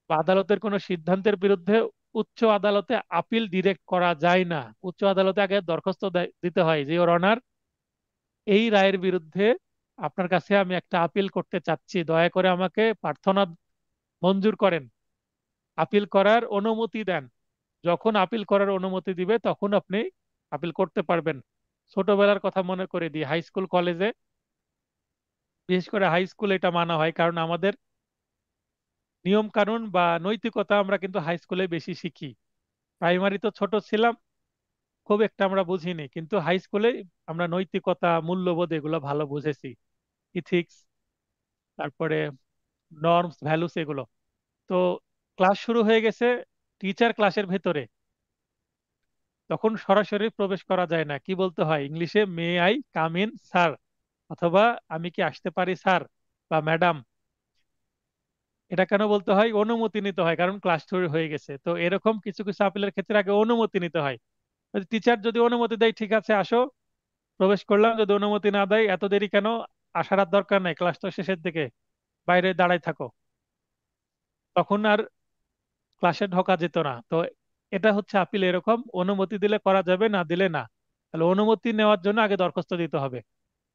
বা আদালতের কোনো সিদ্ধান্তের বিরুদ্ধে উচ্চ আদালতে আপিল ডিরেক্ট করা যায় না। উচ্চ আদালতে আগে দরখাস্ত দিতে হয় যে ওর অনার, এই রায়ের বিরুদ্ধে আপনার কাছে আমি একটা আপিল করতে চাচ্ছি, দয়া করে আমাকে প্রার্থনা মঞ্জুর করেন, আপিল করার অনুমতি দেন। যখন আপিল করার অনুমতি দিবে তখন আপনি আপিল করতে পারবেন। ছোটবেলার কথা মনে করে দিই, হাই স্কুল কলেজে, বিশেষ করে হাই স্কুলে এটা মানা হয়, কারণ আমাদের নিয়ম কানুন বা নৈতিকতা আমরা কিন্তু হাই স্কুলে বেশি শিখি। প্রাইমারি তো ছোট ছিলাম, খুব একটা আমরা বুঝিনি, কিন্তু হাই স্কুলে আমরা নৈতিকতা, মূল্যবোধ এগুলো ভালো বুঝেছি। ইথিক্স, তারপরে নর্মস, ভ্যালুস এগুলো। তো ক্লাস শুরু হয়ে গেছে, টিচার ক্লাসের ভেতরে, তখন সরাসরি প্রবেশ করা যায় না, কি বলতে হয় ইংলিশে? May I come in sir, অথবা আমি কি আসতে পারি স্যার বা ম্যাডাম। এটা কেন বলতে হয়? অনুমতি নিতে হয়, কারণ ক্লাস শুরু হয়ে গেছে। তো এরকম কিছু কিছু আপিলের ক্ষেত্রে আগে অনুমতি নিতে হয়। টিচার যদি অনুমতি দেয় ঠিক আছে আসো, প্রবেশ করলাম। যদি অনুমতি না দেয়, এত দেরি কেন, আসার আর দরকার নাই, ক্লাস তো শেষের দিকে, বাইরে দাঁড়ায় থাকো, তখন আর ক্লাসে ঢোকা যেত না। তো এটা হচ্ছে আপিল, এরকম অনুমতি দিলে করা যাবে, না দিলে না। তাহলে অনুমতি নেওয়ার জন্য আগে দরখাস্ত দিতে হবে।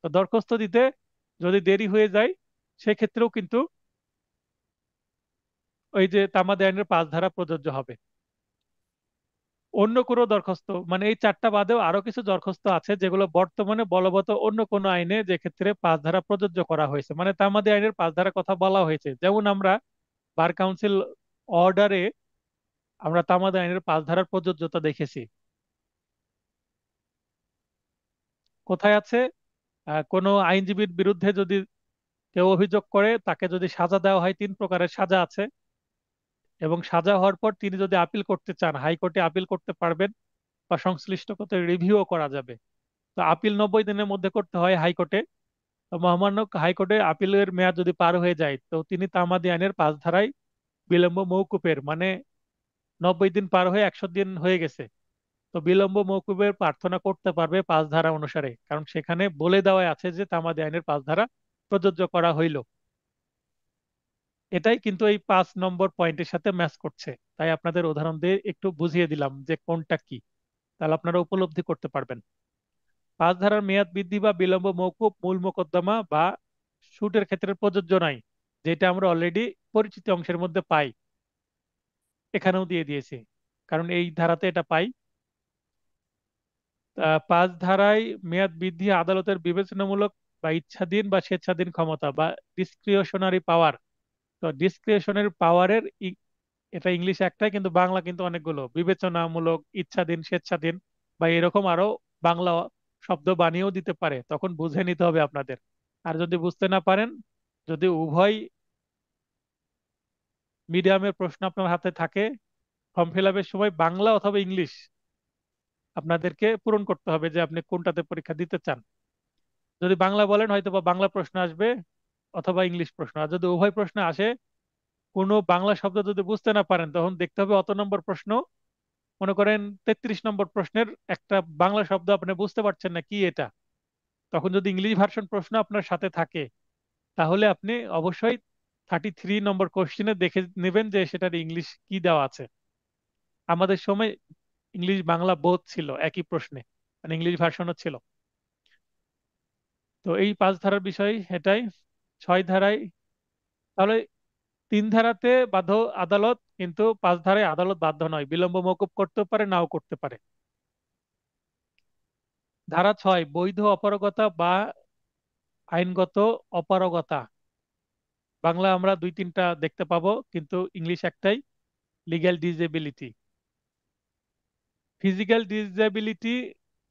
তো দরখাস্ত দিতে যদি দেরি হয়ে যায়, সেক্ষেত্রেও কিন্তু ওই যে তামাদি আইনের 5 ধারা প্রযোজ্য হবে। অন্য কোনো দরখাস্ত, মানে এই চারটা বাদেও আরো কিছু দরখাস্ত আছে যেগুলো বর্তমানে বলবৎ অন্য কোনো আইনে, যে ক্ষেত্রে 5 ধারা প্রযোজ্য করা হয়েছে, মানে তামাদি আইনের 5 ধারা কথা বলা হয়েছে। যেমন আমরা বার কাউন্সিল অর্ডারে আমরা তামাদি আইনের 5 ধারার প্রযোজ্যতা দেখেছি। কোথায় আছে? কোনো আইনজীবীর বিরুদ্ধে যদি কেউ অভিযোগ করে, তাকে যদি সাজা দেওয়া হয়, 3 প্রকারের সাজা আছে, এবং সাজা হওয়ার পর তিনি যদি আপিল করতে চান, হাইকোর্টে আপিল করতে পারবেন বা সংশ্লিষ্ট কোর্টে রিভিউও করা যাবে। তো আপিল 90 দিনের মধ্যে করতে হয় হাইকোর্টে। তো মহামান্য হাইকোর্টে আপিলের মেয়াদ যদি পার হয়ে যায়, তো তিনি তামাদি আইনের 5 ধারায় বিলম্ব মৌকুফের, মানে 90 দিন পার হয়ে 100 দিন হয়ে গেছে, তো বিলম্ব মৌকুফের প্রার্থনা করতে পারবে 5 ধারা অনুসারে, কারণ সেখানে বলে দেওয়া আছে যে তামাদি আইনের 5 ধারা প্রযোজ্য করা হইল। এটাই কিন্তু এই 5 নম্বর পয়েন্টের সাথে ম্যাচ করছে। তাই আপনাদের উদাহরণ দিয়ে একটু বুঝিয়ে দিলাম যে কোনটা কি, তাহলে আপনারা উপলব্ধি করতে পারবেন। 5 ধারার মেয়াদ বৃদ্ধি বা বিলম্ব মৌকুফ মূল মোকদ্দমা বা শুটের ক্ষেত্রে প্রযোজ্য নাই, যেটা আমরা অলরেডি পরিচিত অংশের মধ্যে পাই, এখানেও দিয়ে দিয়েছি, কারণ এই ধারাতে এটা পাই। 5 ধারায় মেয়াদ বৃদ্ধি আদালতের বিবেচনামূলক বা ইচ্ছাধীন বা স্বেচ্ছাধীন ক্ষমতা বা ডিসক্রিশনারি পাওয়ার। তো ডিসক্রিশনারি পাওয়ারের, এটা ইংলিশ একটাই কিন্তু বাংলা কিন্তু অনেকগুলো, বিবেচনামূলক, ইচ্ছাধীন, স্বেচ্ছাধীন বা এরকম আরো বাংলা শব্দ বানিয়েও দিতে পারে, তখন বুঝে নিতে হবে আপনাদের। আর যদি বুঝতে না পারেন, যদি উভয় মিডিয়ামের প্রশ্ন আপনার হাতে থাকে, ফর্ম ফিল আপের সময় বাংলা অথবা ইংলিশ আপনাদেরকে পূরণ করতে হবে যে আপনি কোনটাতে পরীক্ষা দিতে চান। যদি বাংলা বলেন হয়তো বা বাংলা প্রশ্ন আসবে অথবা ইংলিশ প্রশ্ন। আর যদি উভয় প্রশ্ন আসে, কোনো বাংলা শব্দ যদি বুঝতে না পারেন, তখন দেখতে হবে অত নম্বর প্রশ্ন। মনে করেন 33 নম্বর প্রশ্নের একটা বাংলা শব্দ আপনি বুঝতে পারছেন না কি এটা, তখন যদি ইংলিশ ভার্সন প্রশ্ন আপনার সাথে থাকে, তাহলে আপনি অবশ্যই 33 নম্বর কোশ্চেনে দেখে নেবেন যে সেটার ইংলিশ কি দেওয়া আছে। আমাদের সময় ইংলিশ বাংলা বোথ ছিল একই প্রশ্নে, মানে ইংলিশ ভার্সনও ছিল। তো এই 5 ধারার বিষয় এটাই। 6 ধারায় তাহলে 3 ধারাতে বাধ্য আদালত, কিন্তু 5 ধারায় আদালত বাধ্য নয়, বিলম্ব মওকুফ করতে পারে নাও করতে পারে। ধারা 6, বৈধ অপারগতা বা আইনগত অপারগতা। বাংলা আমরা দুই তিনটা দেখতে পাবো, কিন্তু ইংলিশ একটাই, লিগ্যাল ডিসেবিলিটি। ফিজিক্যাল ডিসেবিলিটি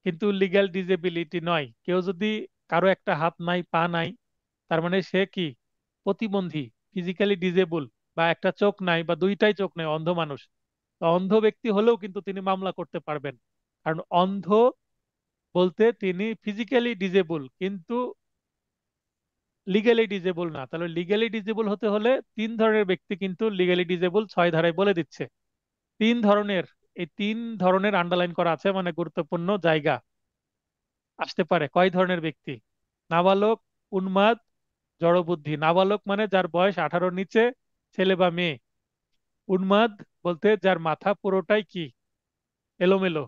কিন্তু লিগ্যাল ডিসেবিলিটি নয়। কেউ যদি, কারো একটা হাত নাই পা নাই, তার মানে সে কি, প্রতিবন্ধী, ফিজিক্যালি ডিজেবল। বা একটা চোখ নাই বা দুইটাই চোখ নাই, অন্ধ মানুষ। তো অন্ধ ব্যক্তি হলেও কিন্তু তিনি মামলা করতে পারবেন, কারণ অন্ধ বলতে তিনি ফিজিক্যালি ডিজেবল কিন্তু লিগ্যালি ডিজেবল না। তাহলে লিগ্যালি ডিজেবল হতে হলে 3 ধরনের ব্যক্তি কিন্তু লিগ্যালি ডিজেবল 6 ধারায় বলে দিচ্ছে। 3 ধরনের, এই 3 ধরনের আন্ডারলাইন করা আছে, মানে গুরুত্বপূর্ণ জায়গা আসতে পারে। কয় ধরনের ব্যক্তি? নাবালক, উন্মাদ, জড়বুদ্ধি। নাবালক মানে যার বয়স 18-র নিচে, ছেলে বা মেয়ে। উন্মাদ বলতে যার মাথা পুরোটাই কি, এলোমেলো,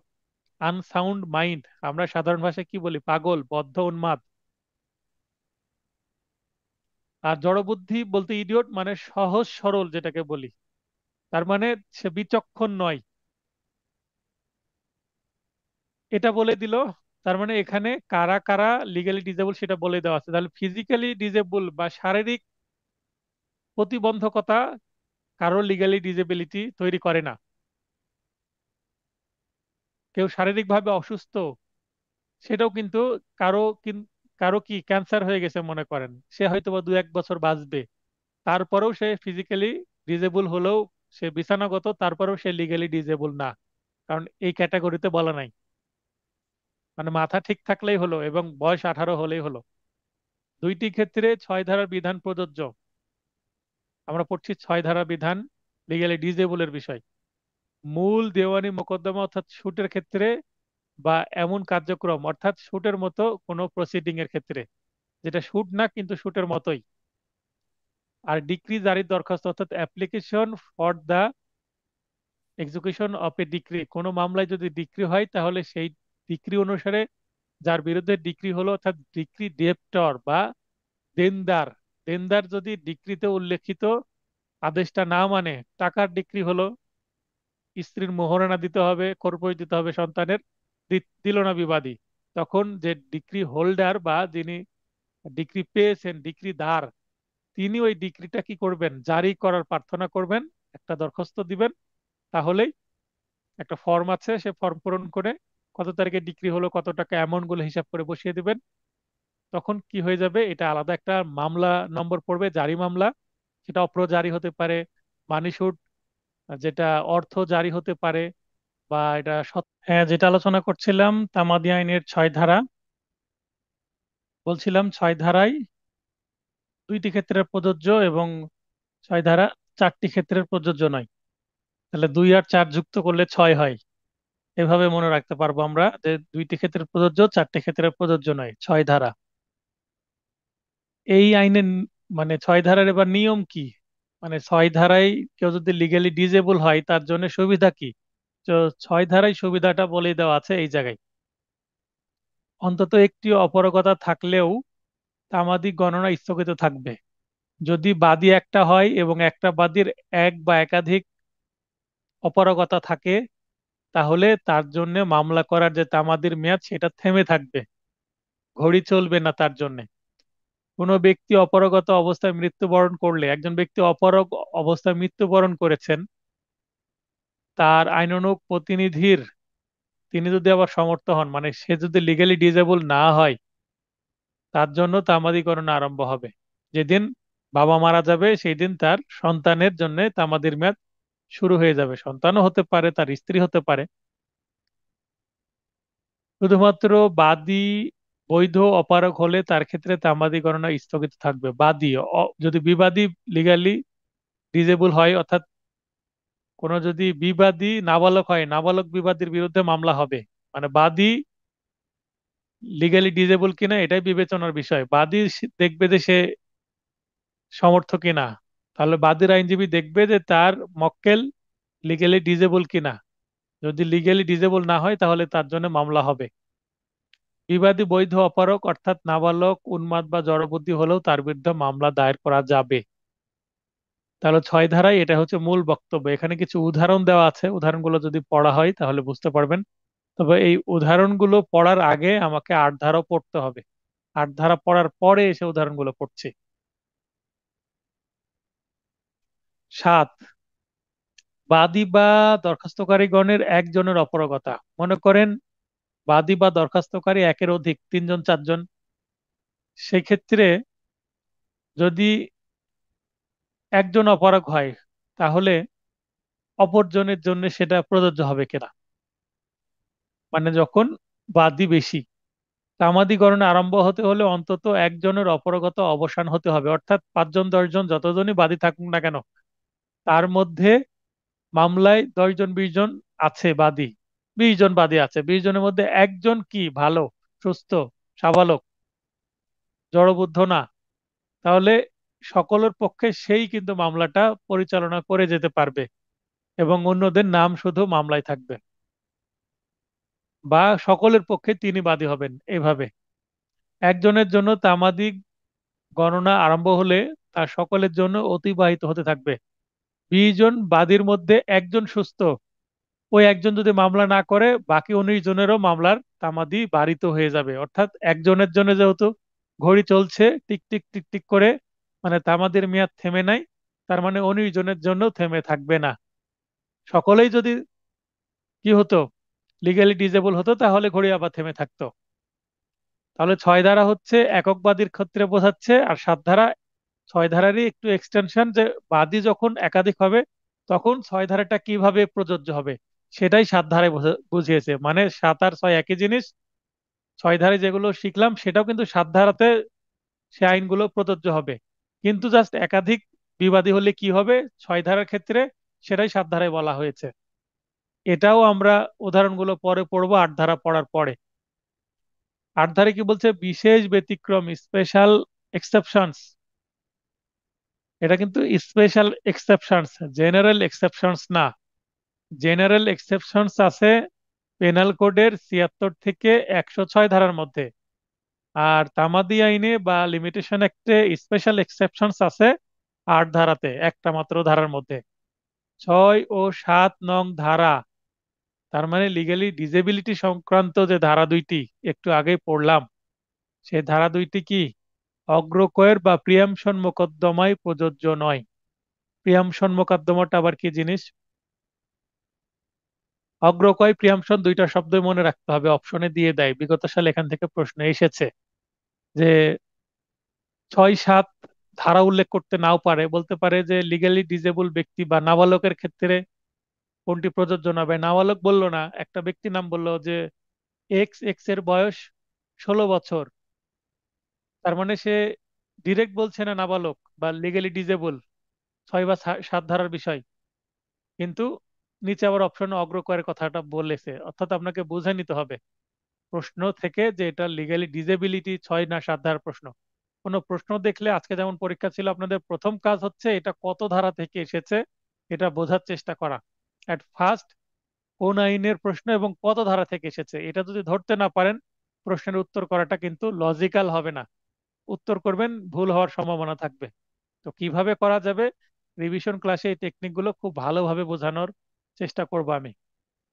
আনসাউন্ড মাইন্ড। আমরা সাধারণ ভাষায় কি বলি, পাগল, বদ্ধ, উন্মাদ। আর জড়বুদ্ধি বলতে ইডিয়ট, মানে সহজ সরল যেটাকে বলি, তার মানে সে বিচক্ষণ নয়, এটা বলে দিল। তার মানে এখানে কারা কারা লিগ্যালি ডিজেবল সেটা বলে দেওয়া আছে। তাহলে ফিজিক্যালি ডিজেবল বা শারীরিক প্রতিবন্ধকতা কারো লিগ্যালি ডিজেবিলিটি তৈরি করে না। কেউ শারীরিকভাবে অসুস্থ, সেটাও কিন্তু কারো কারো কি ক্যান্সার হয়ে গেছে মনে করেন, সে হয়তো বা 2-1 বছর বাঁচবে, তারপরেও সে ফিজিক্যালি ডিজেবল হলেও, সে বিছানাগত, তারপরেও সে লিগ্যালি ডিজেবল না, কারণ এই ক্যাটাগরিতে বলা নাই। মানে মাথা ঠিক থাকলেই হলো এবং বয়স 18 হলেই হলো। দুইটি ক্ষেত্রে 6 ধারার বিধান প্রযোজ্য। আমরা পড়ছি 6 ধারা বিধান লিগ্যালি ডিজেবলের বিষয়। মূল দেওয়ানি মোকদ্দমা অর্থাৎ শুটের ক্ষেত্রে, বা এমন কার্যক্রম অর্থাৎ শুটের মতো কোনো প্রসিডিং এর ক্ষেত্রে, যেটা শুট না কিন্তু শুটের মতোই। আর ডিক্রি জারির দরখাস্ত অর্থাৎ application for the execution of a decree. কোনো মামলায় যদি ডিক্রি হয়, তাহলে সেই ডিক্রি অনুসারে যার বিরুদ্ধে ডিক্রি হলো, অর্থাৎ ডিক্রি ডেপ্টর বা দেনদার, দেনদার যদি ডিক্রিতে উল্লেখিত আদেশটা না মানে, টাকার ডিক্রি হলো, স্ত্রীর মোহরানা দিতে হবে, খরপোশ দিতে হবে সন্তানের, দিল না বিবাদী, তখন যে ডিক্রি হোল্ডার বা যিনি ডিক্রি পেয়েছেন, ডিক্রিদার, তিনি ওই ডিক্রিটা কি করবেন, জারি করার প্রার্থনা করবেন, একটা দরখাস্ত দিবেন। তাহলেই, একটা ফর্ম আছে, সে ফর্ম পূরণ করে কত তারিখে ডিক্রি হলো, কত টাকা অ্যামাউন্ট গুলো হিসাব করে বসিয়ে দিবেন। তখন কি হয়ে যাবে, এটা আলাদা একটা মামলা নম্বর পড়বে, জারি মামলা। সেটা অপ্রজারি হতে পারে, মানি শুট, যেটা অর্থ জারি হতে পারে, বা এটা হ্যাঁ, যেটা আলোচনা করছিলাম তামাদি আইনের 6 ধারা, বলছিলাম 6 ধারায় দুইটি ক্ষেত্রে প্রযোজ্য, এবং 6 ধারা 4টি ক্ষেত্রের প্রযোজ্য নয়। তাহলে 2 আর 4 যুক্ত করলে 6 হয়। এভাবে মনে রাখতে পারবো আমরা যে দুইটি ক্ষেত্রে প্রযোজ্য, 4টি ক্ষেত্রে প্রযোজ্য নয় 6 ধারা। এই আইনের মানে 6 ধারার এবার নিয়ম কি, মানে 6 ধারায় কেউ যদি লিগ্যালি ডিজেবল হয় তার জন্য সুবিধা কি। তো 6 ধারায় সুবিধাটা বলে দেওয়া আছে এই জায়গায়। অন্তত একটি অপারগতা থাকলেও তামাদি গণনা স্থগিত থাকবে। যদি বাদী একটা হয় এবং একটা বাদীর এক বা একাধিক অপারগতা থাকে, তাহলে তার জন্য মামলা করার যে তামাদির মেয়াদ সেটা থেমে থাকবে, ঘড়ি চলবে না তার জন্য। কোনো ব্যক্তি অপারগত অবস্থায় মৃত্যুবরণ করলে, একজন ব্যক্তি অপারগ অবস্থায় মৃত্যুবরণ করেছেন, তার আইনানুগ প্রতিনিধির তিনি যদি আবার সমর্থ হন, মানে সে যদি লিগালি ডিজেবল না হয়, তার জন্য তামাদি গণনা আরম্ভ হবে। যেদিন বাবা মারা যাবে সেই দিন তার সন্তানের জন্য তামাদির মেয়াদ শুরু হয়ে যাবে। সন্তানও হতে পারে, তার স্ত্রী হতে পারে। শুধুমাত্র বাদী বৈধ অপারগ হলে তার ক্ষেত্রে তামাদি গণনা স্থগিত থাকবে। বাদী যদি বিবাদী লিগালি ডিজেবল হয়, অর্থাৎ কোনো যদি বিবাদী নাবালক হয়, নাবালক বিবাদীর বিরুদ্ধে মামলা হবে। মানে বাদী লিগালি ডিজেবল কিনা এটাই বিবেচনার বিষয়। বাদী দেখবে যে সে সমর্থ কিনা, তাহলে বাদীর আইনজীবী দেখবে যে তার মক্কেল লিগালি ডিজেবল কিনা। যদি লিগালি ডিজেবল না হয় তাহলে তার জন্য মামলা হবে। বিবাদী বৈধ অপারক অর্থাৎ নাবালক, উন্মাদ বা জড়বুদ্ধি হলেও তার বিরুদ্ধে মামলা দায়ের করা যাবে। তাহলে 6 ধারায় এটা হচ্ছে মূল বক্তব্য। এখানে কিছু উদাহরণ দেওয়া আছে, উদাহরণগুলো যদি পড়া হয় তাহলে বুঝতে পারবেন। তবে এই উদাহরণগুলো পড়ার আগে আমাকে 8 ধারাও পড়তে হবে। 8 ধারা পড়ার পরে এসে উদাহরণগুলো পড়ছি। 7, বাদী বা দরখাস্তকারীগণের একজনের অপারগতা। মনে করেন বাদী বা দরখাস্তকারী একের অধিক, 3 জন 4 জন। সেক্ষেত্রে যদি একজন অপারগ হয়, তাহলে অপরজনের জন্য সেটা প্রযোজ্য হবে কিনা। মানে যখন বাদী বেশি, তামাদি গণনা আরম্ভ হতে হলে অন্তত একজনের অপারগতা অবসান হতে হবে। অর্থাৎ 5 জন 10 জন যতজনই বাদী থাকুক না কেন, তার মধ্যে মামলায় 10 জন 20 জন আছে বাদী, 20 জন বাদী আছে, 20 জনের মধ্যে একজন কি ভালো, সুস্থ, সাবালক, জড়বুদ্ধ না, তাহলে সকলের পক্ষে সেই কিন্তু মামলাটা পরিচালনা করে যেতে পারবে এবং অন্যদের নাম শুধু মামলায় থাকবে। বা সকলের পক্ষে তিনি বাদী হবেন এভাবে। একজনের জন্য তামাদি গণনা আরম্ভ হলে তার সকলের জন্য অতিবাহিত হতে থাকবে। 20 জন বাদীর মধ্যে একজন সুস্থ, ওই একজন যদি মামলা না করে বাকি 19 জনেরও মামলার তামাদি বারিত হয়ে যাবে। অর্থাৎ একজনের জন্য যেহেতু ঘড়ি চলছে টিক টিক টিক টিক করে, মানে তামাদির মেয়াদ থেমে নাই, তার মানে 19 জনের জন্য থেমে থাকবে না। সকলেই যদি কি হতো, লিগালি ডিজেবল হতো, তাহলে ঘড়ি আবার থেমে থাকতো। তাহলে 6 ধারা হচ্ছে একক বাদীর ক্ষেত্রে বোঝাচ্ছে, আর 7 ধারা 6 ধারারই একটু এক্সটেনশন, যে বাদী যখন একাধিক হবে তখন 6 ধারাটা কিভাবে প্রযোজ্য হবে সেটাই 7 ধারায় বুঝিয়েছে। মানে 7 আর 6 একই জিনিস। 6 ধারায় যেগুলো শিখলাম সেটাও কিন্তু 7 ধারাতে সে আইনগুলো প্রযোজ্য হবে। কিন্তু জাস্ট একাধিক বিবাদী হলে কি হবে 6 ধারার ক্ষেত্রে, সেটাই 7 ধারায় বলা হয়েছে। এটাও আমরা উদাহরণগুলো পরে পড়বো 8 ধারা পড়ার পরে। 8 ধারে কি বলছে, বিশেষ ব্যতিক্রম, স্পেশাল এক্সেপশনস। এটা কিন্তু স্পেশাল এক্সেপশনস, জেনারেল এক্সেপশনস না। জেনারেল এক্সেপশনস আছে পেনাল কোডের 76 থেকে 106 ধারার মধ্যে। আর তামাদি আইনে বা লিমিটেশন অ্যাক্টে স্পেশাল এক্সেপশনস আছে 8 ধারাতে, একটা মাত্র ধারার মধ্যে। 6 ও 7 নং ধারা, তার মানে লিগালি ডিজেবিলিটি সংক্রান্ত যে ধারা দুইটি একটু আগেই পড়লাম, সেই ধারা দুইটি কি অগ্রকয়ের বা প্রিয়াম্পশন মোকদ্দমায় প্রযোজ্য নয়। প্রিয়াম্পশন মোকদ্দমাটা আবার কি জিনিস? অগ্রকয় প্রিয়াম্পশন দুইটা শব্দই মনে রাখতে হবে, অপশনে দিয়ে দেয়, বিগত সালে এখান থেকে প্রশ্ন এসেছে। যে 6 7 ধারা উল্লেখ করতে নাও পারে, বলতে পারে যে লিগালি ডিজেবল ব্যক্তি বা নাবালকের ক্ষেত্রে কোনটি প্রযোজ্য না হবে। নাবালক বললো না, একটা ব্যক্তি নাম বললো যে এক্স, এক্স এর বয়স 16 বছর, তার মানে সে ডিরেক্ট বলছে না নাবালক বা লিগালি ডিজেবল, 6 বা 7 ধারার বিষয়। কিন্তু নিচে আবার অপশনে অগ্রকয়ের কথাটা বলেছে, অর্থাৎ আপনাকে বুঝে নিতে হবে প্রশ্ন থেকে যে এটা লিগালি ডিজেবিলিটি 6 না 7 ধারার প্রশ্ন। কোনো প্রশ্ন দেখলে, আজকে যেমন পরীক্ষা ছিল, আপনাদের প্রথম কাজ হচ্ছে এটা কত ধারা থেকে এসেছে এটা বোঝার চেষ্টা করা। অ্যাট ফার্স্ট কোন আইনের প্রশ্ন এবং কত ধারা থেকে এসেছে এটা যদি ধরতে না পারেন, প্রশ্নের উত্তর করাটা কিন্তু লজিক্যাল হবে না। উত্তর করবেন, ভুল হওয়ার সম্ভাবনা থাকবে। তো কিভাবে করা যাবে, রিভিশন ক্লাসে এই টেকনিকগুলো খুব ভালোভাবে বোঝানোর চেষ্টা করব আমি।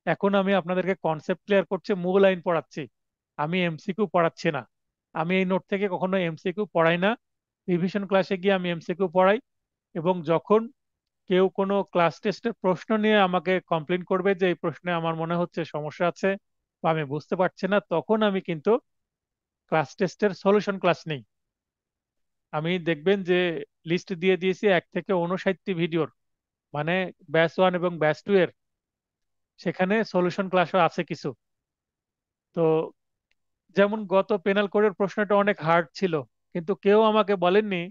এখন আমি আপনাদেরকে কনসেপ্ট ক্লিয়ার করছি, মূল আইন পড়াচ্ছি, আমি এমসিকিউ পড়াচ্ছি না। আমি এই নোট থেকে কখনো এমসিকিউ পড়াই না। রিভিশন ক্লাসে গিয়ে আমি এমসিকিউ পড়াই। এবং যখন কেউ কোনো ক্লাস টেস্টের প্রশ্ন নিয়ে আমাকে কমপ্লেন করবে যে এই প্রশ্নে আমার মনে হচ্ছে সমস্যা আছে, বা আমি বুঝতে পারছি না, তখন আমি কিন্তু ক্লাস টেস্টের সলিউশন ক্লাস নেই। আমি দেখবেন যে লিস্ট দিয়ে দিয়েছি 1 থেকে 59টি ভিডিওর, মানে ব্যাচ 1 এবং ব্যাচ 2 এর, সেখানে সলিউশন ক্লাসও আছে কিছু। তো যেমন গত পেনাল কোডের প্রশ্নটা অনেক হার্ড ছিল, কিন্তু কেউ আমাকে বলেননি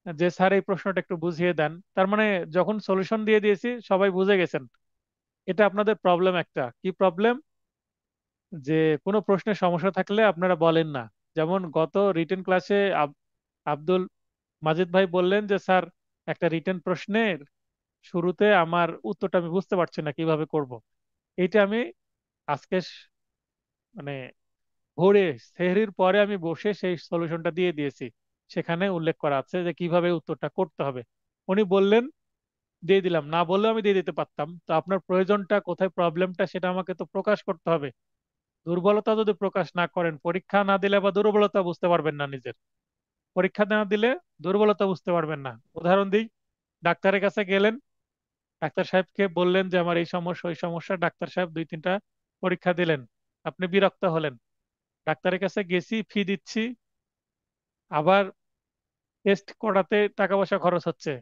যে স্যার এই প্রশ্নটা একটু বুঝিয়ে দেন। তার মানে যখন সলিউশন দিয়ে দিয়েছি সবাই বুঝে গেছেন। এটা আপনাদের প্রবলেম। একটা কি প্রবলেম, যে কোনো প্রশ্নের সমস্যা থাকলে আপনারা বলেন না। যেমন গত রিটেন ক্লাসে আব্দুল মাজিদ ভাই বললেন যে স্যার, একটা রিটেন প্রশ্নের শুরুতে আমার উত্তরটা আমি বুঝতে পারছি না, কিভাবে করব। এইটা আমি আজকে মানে ভোরে সেহরির পরে আমি বসে সেই সলিউশনটা দিয়ে দিয়েছি। সেখানে উল্লেখ করা আছে যে কিভাবে উত্তরটা করতে হবে। উনি বললেন, দিয়ে দিলাম। না বললেও আমি দিয়ে দিতে পারতাম। তো আপনার প্রয়োজনটা কোথায়, প্রবলেমটা, সেটা আমাকে তো প্রকাশ করতে হবে। দুর্বলতা যদি প্রকাশ না করেন, পরীক্ষা না দিলে বা দুর্বলতা বুঝতে পারবেন না নিজের। পরীক্ষা না দিলে দুর্বলতা বুঝতে পারবেন না। উদাহরণ দিই, ডাক্তারের কাছে গেলেন, ডাক্তার সাহেবকে বললেন যে আমার এই সমস্যা ওই সমস্যা, ডাক্তার সাহেব 2-3টা পরীক্ষা দিলেন, আপনি বিরক্ত হলেন। ডাক্তারের কাছে গেছি, ফি দিচ্ছি, আবার টেস্ট করাতে টাকা পয়সা খরচ হচ্ছে।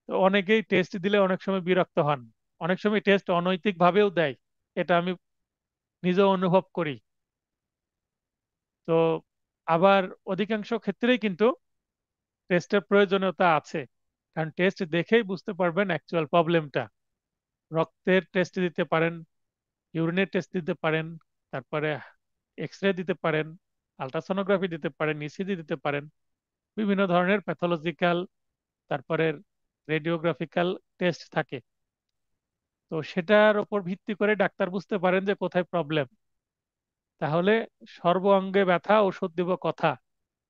তো অনেকেই টেস্ট দিলে অনেক সময় বিরক্ত হন, অনেক সময় টেস্ট অনৈতিক ভাবেও দেয়। এটা আমি নিজেও অনুভব করি। তো আবার অধিকাংশ ক্ষেত্রেই কিন্তু টেস্টের প্রয়োজনীয়তা আছে, কারণ টেস্ট দেখেই বুঝতে পারবেন অ্যাকচুয়াল প্রবলেমটা। রক্তের টেস্ট দিতে পারেন, ইউরিনের টেস্ট দিতে পারেন, তারপরে এক্স রে দিতে পারেন, আলট্রাসোনোগ্রাফি দিতে পারেন, ইসিজি দিতে পারেন, বিভিন্ন ধরনের প্যাথোলজিক্যাল, তারপরে রেডিওগ্রাফিক্যাল টেস্ট থাকে। তো সেটার উপর ভিত্তি করে ডাক্তার বুঝতে পারেন যে কোথায় প্রবলেম। তাহলে সর্ব অঙ্গে ব্যথা, ওষুধ দিব কথা।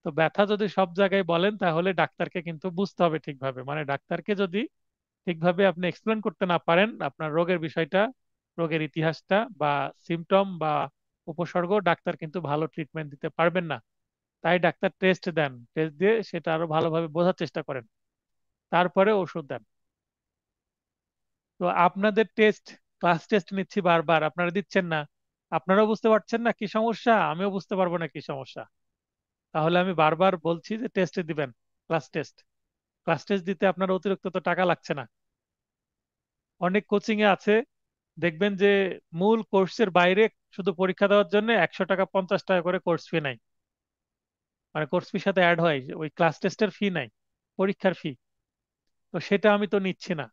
তো ব্যথা যদি সব জায়গায় বলেন, তাহলে ডাক্তারকে কিন্তু বুঝতে হবে ঠিকভাবে। মানে ডাক্তারকে যদি ঠিকভাবে আপনি এক্সপ্লেন করতে না পারেন আপনার রোগের বিষয়টা, রোগের ইতিহাসটা বা সিমটম বা উপসর্গ, ডাক্তার কিন্তু ভালো ট্রিটমেন্ট দিতে পারবেন না। তাই ডাক্তার টেস্ট দেন, টেস্ট দিয়ে সেটা আরো ভালোভাবে বোঝার চেষ্টা করেন, তারপরে ওষুধ দেন। তো আপনাদের টেস্ট, ক্লাস টেস্ট নিচ্ছি বারবার, আপনারা দিচ্ছেন না। আপনারাও বুঝতে পারছেন না কি সমস্যা, আমিও বুঝতে পারবো না কি সমস্যা। তাহলে আমি বারবার বলছি যে টেস্টে দিবেন, ক্লাস টেস্ট। ক্লাস টেস্ট দিতে আপনার অতিরিক্ত তো টাকা লাগছে না। অনেক কোচিং এ আছে, দেখবেন যে মূল কোর্সের বাইরে শুধু পরীক্ষা দেওয়ার জন্য 100 টাকা 50 টাকা করে কোর্স ফি নাই। মানে কোর্স ফির সাথে অ্যাড হয় ওই ক্লাস টেস্টের ফি নাই, পরীক্ষার ফি। তো সেটা আমি তো নিচ্ছি না,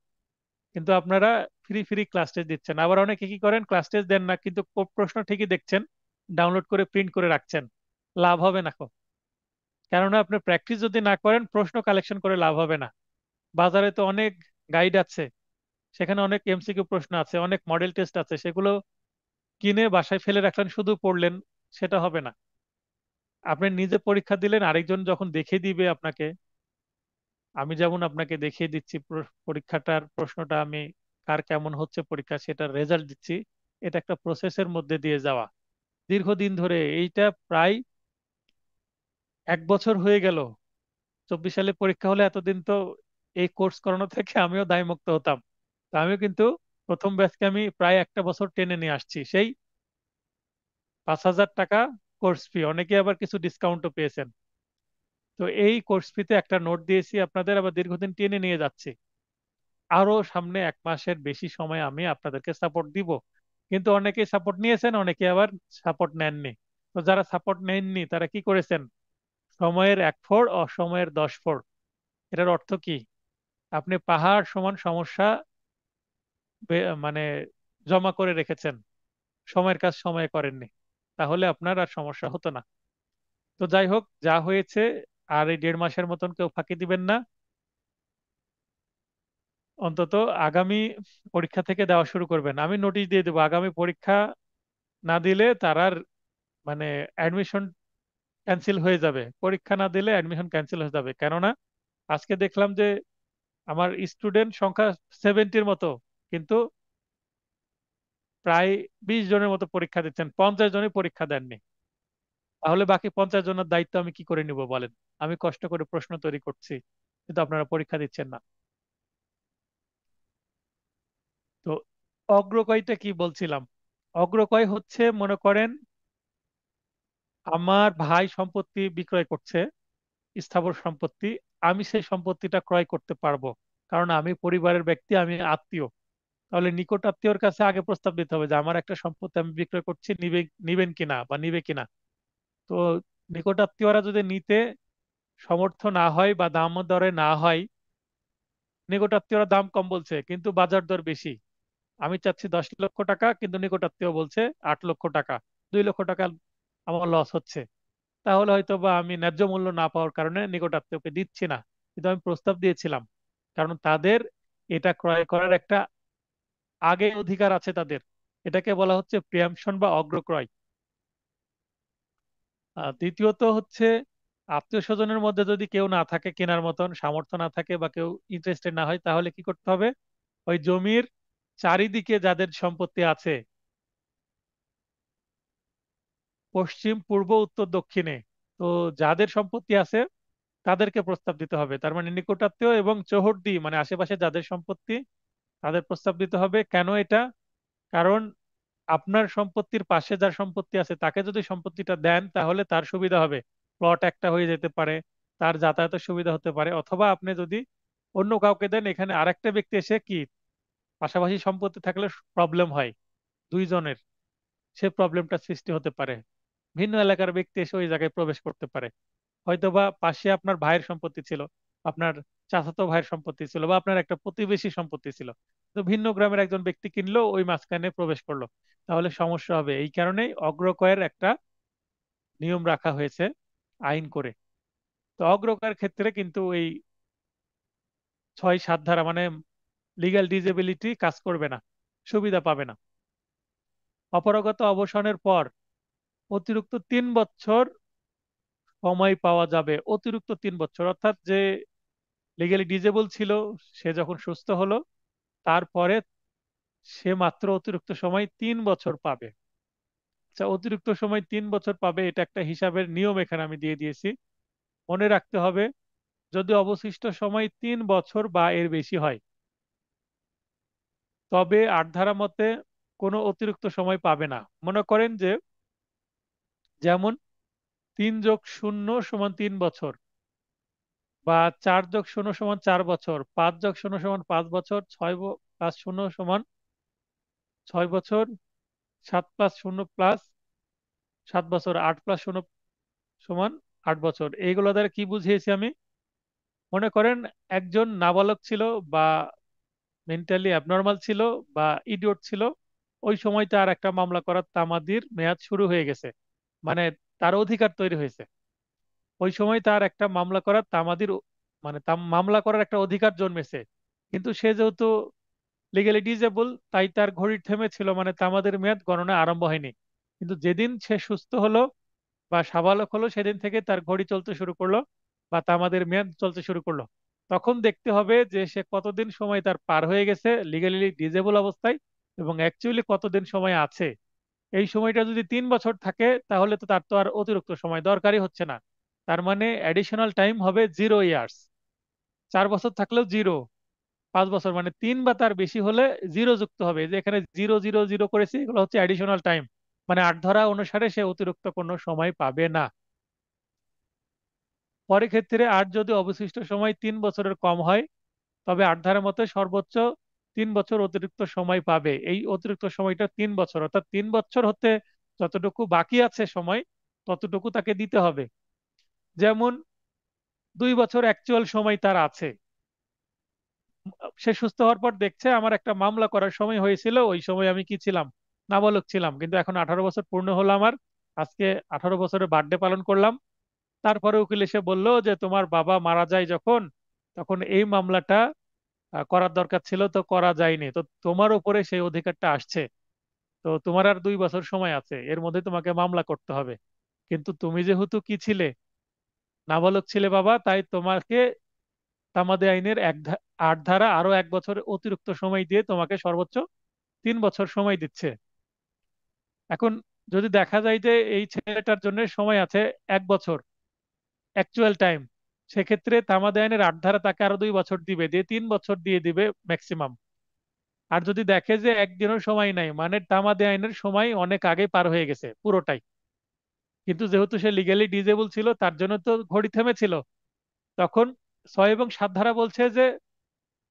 কিন্তু আপনারা ফ্রি ফ্রি ক্লাস টেস্ট দিচ্ছেন। আবার অনেকে কি করেন, ক্লাস টেস্ট দেন না কিন্তু প্রশ্ন ঠিকই দেখছেন, ডাউনলোড করে প্রিন্ট করে রাখছেন। লাভ হবে না কো। কেননা আপনি প্র্যাকটিস যদি না করেন, প্রশ্ন কালেকশন করে লাভ হবে না। বাজারে তো অনেক গাইড আছে, সেখানে অনেক এমসিকিউ প্রশ্ন আছে, অনেক মডেল টেস্ট আছে, সেগুলো কিনে বাসায় ফেলে রাখলেন, শুধু পড়লেন, সেটা হবে না। আপনি নিজে পরীক্ষা দিলেন, আরেকজন যখন দেখে দিবে আপনাকে, আমি যেমন আপনাকে দেখিয়ে দিচ্ছি পরীক্ষাটার প্রশ্নটা আমি কার কেমন হচ্ছে পরীক্ষা, সেটার রেজাল্ট দিচ্ছি। এটা একটা প্রসেসের মধ্যে দিয়ে যাওয়া, দীর্ঘদিন ধরে। এইটা প্রায় 1 বছর হয়ে গেল। 24 সালে পরীক্ষা হলে এতদিন তো এই কোর্স করানো থেকে আমিও দায়মুক্ত হতাম। তো আমিও কিন্তু প্রথম ব্যাচকে আমি প্রায় 1 বছর টেনে নিয়ে আসছি, সেই 5,000 টাকা কোর্স ফি। অনেকে আবার কিছু ডিসকাউন্টও পেয়েছেন। তো এই কোর্স ফিতে একটা নোট দিয়েছি আপনাদের, আবার দীর্ঘদিন টেনে নিয়ে যাচ্ছি। আরো সামনে 1 মাসের বেশি সময় আমি আপনাদেরকে সাপোর্ট দিব। কিন্তু অনেকেই সাপোর্ট নিয়েছেন, অনেকে আবার সাপোর্ট নেননি। তো যারা সাপোর্ট নেননি তারা কি করেছেন, সময়ের 1 ফোর, অসময়ের 10 ফোর। এটার অর্থ কি, আপনি পাহাড় সমান সমস্যা মানে জমা করে রেখেছেন, সময়ের কাজ সময়ে করেননি, তাহলে আপনার আর সমস্যা হতো না। তো যাই হোক, যা হয়েছে। আর এই 1.5 মাসের মতন কেউ ফাঁকি দিবেন না। অন্তত আগামী পরীক্ষা থেকে দেওয়া শুরু করবেন। আমি নোটিশ দিয়ে দেবো, আগামী পরীক্ষা না দিলে তার মানে অ্যাডমিশন ক্যান্সেল হয়ে যাবে। পরীক্ষা না দিলে অ্যাডমিশন ক্যান্সেল হয়ে যাবে। কেননা আজকে দেখলাম যে আমার স্টুডেন্ট সংখ্যা 70-র মতো, কিন্তু প্রায় 20 জনের মতো পরীক্ষা দিচ্ছেন, 50 জনই পরীক্ষা দেননি। তাহলে বাকি 50 জনের দায়িত্ব আমি কি করে নিব বলেন। আমি কষ্ট করে প্রশ্ন তৈরি করছি, কিন্তু আপনারা পরীক্ষা দিচ্ছেন না। তো অগ্রগতিটা কি বলছিলাম, অগ্রক্রয় হচ্ছে, মনে করেন আমার ভাই সম্পত্তি বিক্রয় করছে, স্থাবর সম্পত্তি, আমি সেই সম্পত্তিটা ক্রয় করতে পারবো, কারণ আমি পরিবারের ব্যক্তি, আমি আত্মীয়। তাহলে নিকট আত্মীয়র কাছে আগে প্রস্তাব দিতে হবে যে আমার একটা সম্পত্তি আমি বিক্রয় করছি, নিবেন কিনা বা নিবে কিনা। তো নিকট আত্মীয়রা যদি নিতে সমর্থ না হয় বা দাম দরে না হয়, নিকট আত্মীয়রা দাম কম বলছে কিন্তু বাজার দর বেশি, আমি চাচ্ছি 10 লক্ষ টাকা কিন্তু নিকট আত্মীয় বলছে 8 লক্ষ টাকা, 2 লক্ষ টাকা আমার লস হচ্ছে, তাহলে হয়তো বা আমি ন্যায্য মূল্য না পাওয়ার কারণে নিকট আত্মীয়কে দিচ্ছি না, কিন্তু আমি প্রস্তাব দিয়েছিলাম। কারণ তাদের এটা ক্রয় করার একটা আগে অধিকার আছে তাদের, এটাকে বলা হচ্ছে প্রিয়াম্পশন বা অগ্রক্রয়। দ্বিতীয়ত হচ্ছে, আত্মীয় স্বজনের মধ্যে যদি কেউ না থাকে, কেনার মতন সামর্থ্য না থাকে বা কেউ ইন্টারেস্টেড না হয়, তাহলে কি করতে হবে, ওই জমির চারিদিকে যাদের সম্পত্তি আছে, পশ্চিম পূর্ব উত্তর দক্ষিণে, তো যাদের সম্পত্তি আছে তাদেরকে প্রস্তাব দিতে হবে। তার মানে নিকটাত্মীয় এবং চৌহদ্দি মানে আশেপাশে যাদের সম্পত্তি, তাদের প্রস্তাব দিতে হবে। কেন এটা? কারণ আপনার সম্পত্তির পাশে যার সম্পত্তি আছে তাকে যদি সম্পত্তিটা দেন তাহলে তার সুবিধা হবে, প্লট একটা হয়ে যেতে পারে, তার যাতায়াতের সুবিধা হতে পারে। অথবা আপনি যদি অন্য কাউকে দেন, এখানে আরেকটা ব্যক্তি এসে কি পাশাপাশি সম্পত্তি থাকলে প্রবলেম হয় দুইজনের, সে প্রবলেমটা সৃষ্টি হতে পারে। ভিন্ন এলাকার ব্যক্তি এসে ওই জায়গায় প্রবেশ করতে পারে, হয়তোবা পাশে আপনার ভাইয়ের সম্পত্তি ছিল, আপনার চাচাতো ভাইয়ের সম্পত্তি ছিল, বা আপনার একটা প্রতিবেশী সম্পত্তি ছিল, তো ভিন্ন গ্রামের একজন ব্যক্তি কিনলো, ওই মাঝখানে প্রবেশ করলো, তাহলে সমস্যা হবে। এই কারণেই অগ্রক্রয়ের একটা নিয়ম রাখা হয়েছে আইন করে। তো অগ্রক্রয়ের ক্ষেত্রে কিন্তু এই 6-7 ধারা মানে লিগ্যাল ডিজেবিলিটি কাজ করবে না, সুবিধা পাবে না। অপরাগত অবসানের পর অতিরিক্ত 3 বছর সময় পাওয়া যাবে, অতিরিক্ত 3 বছর, অর্থাৎ যে লিগ্যালি ডিজেবল ছিল সে যখন সুস্থ হলো, তারপরে সে মাত্র অতিরিক্ত সময় 3 বছর পাবে। আচ্ছা, অতিরিক্ত সময় 3 বছর পাবে, এটা একটা হিসাবের নিয়ম এখানে আমি দিয়ে দিয়েছি। মনে রাখতে হবে, যদি অবশিষ্ট সময় 3 বছর বা এর বেশি হয়, তবে আট ধারা মতে কোনো অতিরিক্ত সময় পাবে না। মনে করেন যে, যেমন 3+0=3 বছর, বা 4+0=4 বছর, 5+0=5 বছর, 6+0=6 বছর, 7+0+7 বছর, 8+0=8 বছর। এইগুলো দ্বারা কি বুঝিয়েছি আমি? মনে করেন একজন নাবালক ছিল, বা মেন্টালি অ্যাবনর্মাল ছিল, বা ইডিয়ট ছিল, ওই সময় তার একটা মামলা করার তামাদির মেয়াদ শুরু হয়ে গেছে, মানে তার অধিকার তৈরি হয়েছে। ওই সময় তার একটা মামলা করার তামাদির মানে মামলা করার একটা অধিকার জন্মেছে। কিন্তু সে যেহেতু লিগ্যালি ডিজেবল, তাই তার ঘড়ি থেমেছিল, মানে তামাদের মেয়াদ গণনা আরম্ভ হয়নি। কিন্তু যেদিন সে সুস্থ হলো বা সাবালক হলো, সেদিন থেকে তার ঘড়ি চলতে শুরু করলো বা তামাদের মেয়াদ চলতে শুরু করলো। তখন দেখতে হবে যে সে কতদিন সময় তার পার হয়ে গেছে লিগ্যালি ডিজেবল অবস্থায়, এবং অ্যাকচুয়ালি কতদিন সময় আছে। এই সময়টা যদি 3 বছর থাকে, তাহলে তো তার তো আর অতিরিক্ত সময় দরকারই হচ্ছে না। তার মানে অ্যাডিশনাল টাইম হবে 0 ইয়ার্স। 4 বছর থাকলেও জিরো, 5 বছর মানে 3 বা তার বেশি হলে জিরো যুক্ত হবে। যে এখানে 0 0 0 করেছে, এগুলো হচ্ছে অ্যাডিশনাল টাইম, মানে আট ধারা অনুসারে সে অতিরিক্ত কোনো সময় পাবে না। পরে ক্ষেত্রে আর যদি অবশিষ্ট সময় 3 বছরের কম হয়, তবে আট ধারার মতে সর্বোচ্চ 3 বছর অতিরিক্ত সময় পাবে। এই অতিরিক্ত সময়টা 3 বছর, অর্থাৎ 3 বছর হতে যতটুকু বাকি আছে সময়, ততটুকু তাকে দিতে হবে। যেমন 2 বছর অ্যাকচুয়াল সময় তার আছে, সে সুস্থ হওয়ার পর দেখছে আমার একটা মামলা করার সময় হয়েছিল, ওই সময় আমি কি ছিলাম, নাবালক ছিলাম, কিন্তু এখন 18 বছর পূর্ণ হলো আমার, আজকে 18 বছরের বার্থডে পালন করলাম। তারপরে উকিল এসে বলল যে তোমার বাবা মারা যায় যখন, তখন এই মামলাটা করার দরকার ছিল, তো করা যায়নি, তো তোমার উপরে সেই অধিকারটা আসছে। তো তোমার আর 2 বছর সময় আছে, এর মধ্যে তোমাকে মামলা করতে হবে। কিন্তু তুমি যেহেতু কি ছিলে, নাবালক ছিলে বাবা, তাই তোমাকে তামাদি আইনের 8 ধারা আরো 1 বছর অতিরিক্ত সময় দিয়ে তোমাকে সর্বোচ্চ 3 বছর সময় দিচ্ছে। এখন যদি দেখা যায় যে এই ছেলেটার জন্য সময় আছে 1 বছর অ্যাকচুয়াল টাইম, সেক্ষেত্রে তামাদি আইনের 8 ধারা তাকে আরো 2 বছর দিবে, দিয়ে 3 বছর দিয়ে দিবে ম্যাক্সিমাম। আর যদি দেখে যে একদিনও সময় নাই, মানে তামাদি আইনের সময় অনেক আগে পার হয়ে গেছে পুরোটাই, কিন্তু যেহেতু সে লিগ্যালি ডিজেবল ছিল তার জন্য তো ঘড়ি থেমেছিল, তখন 6 এবং 7 ধারা বলছে যে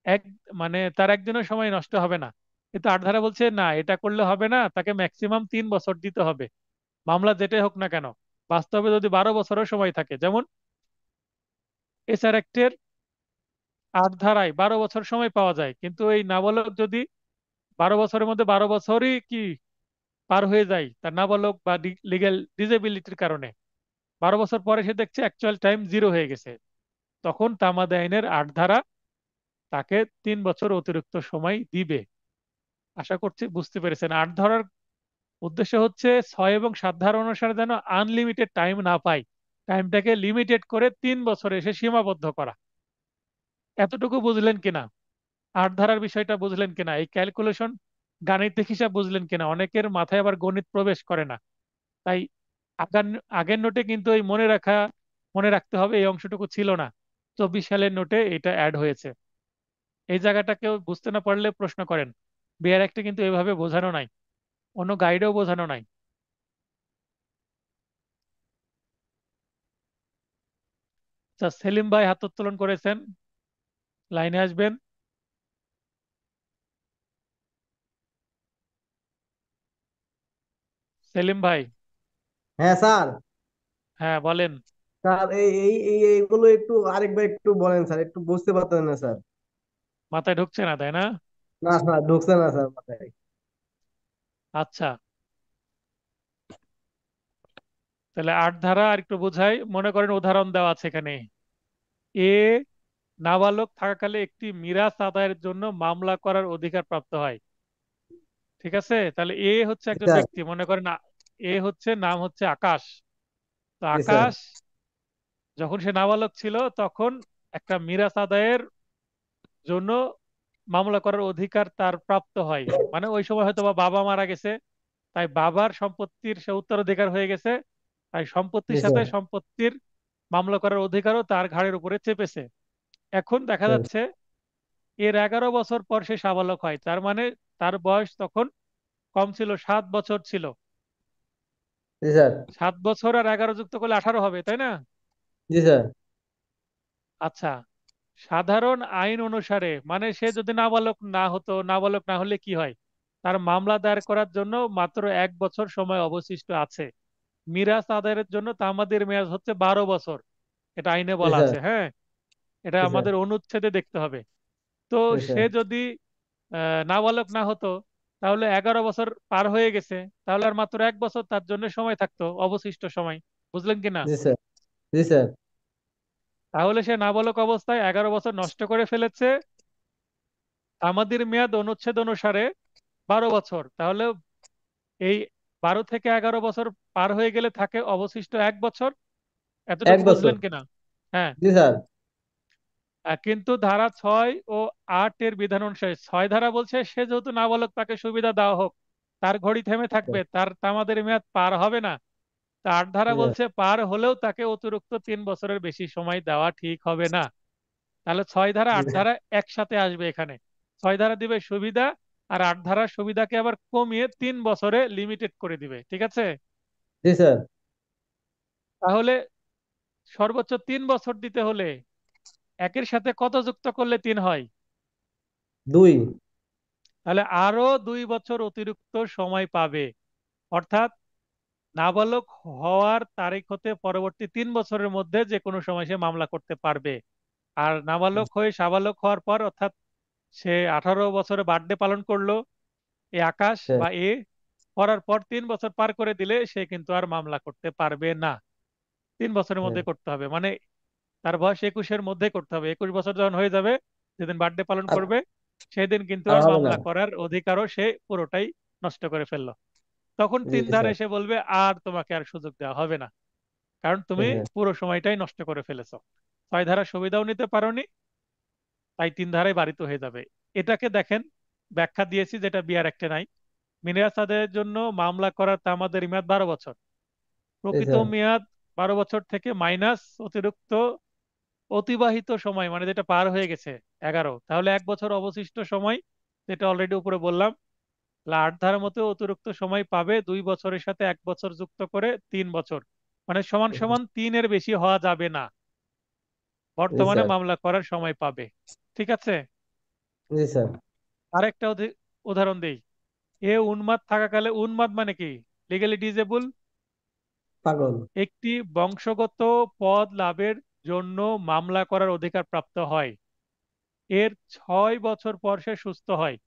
এক মানে তার একদিনের সময় নষ্ট হবে না। কিন্তু 8 ধারা বলছে না, এটা করলে হবে না, তাকে ম্যাক্সিমাম 3 বছর দিতে হবে, মামলা যেটাই হোক না কেন। বাস্তবে যদি 12 বছরের সময় থাকে, যেমন এসআর অ্যাক্টের 8 ধারায় 12 বছর সময় পাওয়া যায়, কিন্তু এই নাবালক যদি 12 বছরের মধ্যে 12 বছরই কি পার হয়ে যায় তার নাবালক বা লিগ্যাল ডিসেবিলিটির কারণে, 12 বছর পরে সে দেখছে অ্যাকচুয়াল টাইম 0 হয়ে গেছে, তখন তামাদি আইনের 8 ধারা তাকে 3 বছর অতিরিক্ত সময় দিবে। আশা করছি বুঝতে পেরেছেন। 8 ধারার উদ্দেশ্য হচ্ছে 6 এবং 7 ধারা অনুসারে যেন আনলিমিটেড টাইম না পায়, টাইমটাকে লিমিটেড করে 3 বছরে এসে সীমাবদ্ধ করা। এতটুকু বুঝলেন কিনা? 8 ধারার বিষয়টা বুঝলেন কিনা? এই ক্যালকুলেশন, গাণিতিক হিসাব বুঝলেন কিনা? অনেকের মাথায় আবার গণিত প্রবেশ করে না, তাই আগার আগের নোটে কিন্তু এই মনে রাখতে হবে এই অংশটুকু ছিল না, 24 সালের নোটে এটা অ্যাড হয়েছে। এই জায়গাটা কেউ বুঝতে না পারলে প্রশ্ন করেন। বিআর একটা কিন্তু এভাবে বোঝানো নাই, অন্য গাইডেও বোঝানো নাই। আচ্ছা, সেলিম ভাই হাত উত্তোলন করেছেন, লাইনে আসবেন। সেলিম ভাই। হ্যাঁ স্যার। হ্যাঁ বলেন। স্যার এইগুলো একটু আরেকবার একটু বলেন স্যার, একটু বুঝতে পারতেন না স্যার। মাথায় ঢুকছে না তাই না? না স্যার, ঢুকছে না স্যার মাথায়। আচ্ছা, তাহলে 8 ধারা আর একটু বোঝাই। মনে করেন উদাহরণ দেওয়া আছে এখানে, এ নাবালক থাকাকালে একটি মিরাস আদায়ের জন্য মামলা করার অধিকার প্রাপ্ত হয়। ঠিক আছে, তাহলে এ হচ্ছে জি একজন স্যার। ব্যক্তি, মনে করেন এ হচ্ছে নাম হচ্ছে আকাশ। তো জি স্যার। আকাশ যখন সে নাবালক ছিল তখন একটা মিরাস আদায়ের জন্য মামলা করার অধিকার তার প্রাপ্ত হয়। মানে ওই সময় হয়তো বা বাবা মারা গেছে, তাই বাবার সম্পত্তির সে উত্তরাধিকার হয়ে গেছে, তাই জি সম্পত্তির সাথে স্যার। সম্পত্তির মামলা করার অধিকারও তার ঘাড়ের উপরে চেপেছে। এখন দেখা যাচ্ছে এর 11 বছর পর সে সাবালক হয়, তার মানে তার বয়স তখন কম ছিল, 7 বছর ছিল। জি স্যার। 7 বছর আর 11 যুক্ত করলে 18 হবে, তাই না? জি স্যার। আচ্ছা, সাধারণ আইন অনুসারে মানে সে যদি নাবালক না হতো, নাবালক না হলে কি হয়, তার মামলা দায়ের করার জন্য মাত্র 1 বছর সময় অবশিষ্ট আছে। মিরাজ আদায়ের জন্য তামাদির মেয়াদ হচ্ছে 12 বছর, এটা আইনে জি বলা স্যার। আছে। হ্যাঁ, এটা জি স্যার। আমাদের অনুচ্ছেদে দেখতে হবে। তো জি সে স্যার। যদি নাবালক না হতো, তাহলে 11 বছর পার হয়ে গেছে, তাহলে আর মাত্র 1 বছর তার জন্য সময় থাকতো, অবশিষ্ট সময়। বুঝলেন কি না? জি স্যার। জি স্যার। তাহলে সে নাবালক অবস্থায় 11 বছর নষ্ট করে ফেলেছে। আমাদের মেয়াদ অনুচ্ছেদ অনুসারে 12 বছর, তাহলে এই 12 থেকে 11 বছর পার হয়ে গেলে থাকে অবশিষ্ট 1 বছর। এক এতটুকু বছর বুঝলেন কিনা? হ্যাঁ। জি স্যার। কিন্তু ধারা 6 ও 8 এর বিধান অনুসারে, 6 ধারা বলছে সে যেহেতু নাবালক তাকে সুবিধা দেওয়া হোক, তার ঘড়ি থেমে থাকবে, তার তামাদের মেয়াদ পার হবে না। তা 8 ধারা জি স্যার। বলছে পার হলেও তাকে অতিরিক্ত 3 বছরের বেশি সময় দেওয়া ঠিক হবে না। তাহলে 6 ধারা জি 8 ধারা একসাথে আসবে এখানে। 6 ধারা দিবে সুবিধা, আর 8 ধারার সুবিধাকে আবার কমিয়ে 3 বছরে লিমিটেড করে দিবে। ঠিক আছে? স্যার। তাহলে সর্বোচ্চ 3 বছর দিতে হলে একের সাথে কত যুক্ত করলে 3 হয়? দুই। তাহলে আরো 2 বছর অতিরিক্ত সময় পাবে। অর্থাৎ নাবালক হওয়ার তারিখ হতে পরবর্তী 3 বছরের মধ্যে যে কোনো সময় সে মামলা করতে পারবে। আর নাবালক হয়ে সাবালক হওয়ার পর, অর্থাৎ সে 18 বছরে বার্থডে পালন করলো, এ আকাশ স্যার। বা এ, করার পর 3 বছর পার করে দিলে সে কিন্তু আর মামলা করতে পারবে না। 3 বছরের হ্যাঁ। মধ্যে করতে হবে, মানে তার বয়স 21-এর মধ্যে করতে হবে। 21 বছর যখন হয়ে যাবে, যেদিন বার্থডে পালন আর করবে, সেদিন কিন্তু আর আর হবে না। মামলা করার অধিকারও সে পুরোটাই নষ্ট করে ফেললো। তখন জি 3 ধারা স্যার। এসে বলবে আর তোমাকে আর সুযোগ দেওয়া হবে না, কারণ জি তুমি স্যার। পুরো সময়টাই নষ্ট করে ফেলেছো। 6 ধারা সুবিধাও নিতে পারোনি, তাই 3 ধারাই বারিত হয়ে যাবে। এটাকে দেখেন, ব্যাখ্যা দিয়েছি যেটা বিয়ার একটা নাই। মিরাজ আদায়ের জন্য মামলা করার তামাদের মেয়াদ 12 বছর, জি প্রকৃত স্যার। মেয়াদ 12 বছর থেকে মাইনাস অতিরিক্ত অতিবাহিত সময়, মানে যেটা পার হয়ে গেছে 11, তাহলে 1 বছর অবশিষ্ট সময় এটা অলরেডি উপরে বললাম। তাহলে 8 ধারার মতো অতিরিক্ত সময় পাবে 2 বছরের সাথে 1 বছর যুক্ত করে 3 বছর, মানে সমান সমান 3-এর বেশি হওয়া যাবে না জি বর্তমানে স্যার। মামলা করার সময় পাবে। ঠিক আছে। জি স্যার। আরেকটা উদাহরণ দেই। এ উন্মাদ থাকাকালে, উন্মাদ মানে কি, লিগালি ডিজেবল, পাগল। একটি বংশগত পদ লাভের জন্য মামলা করার অধিকার প্রাপ্ত হয়। এর 6 বছর পর সে সুস্থ হয়।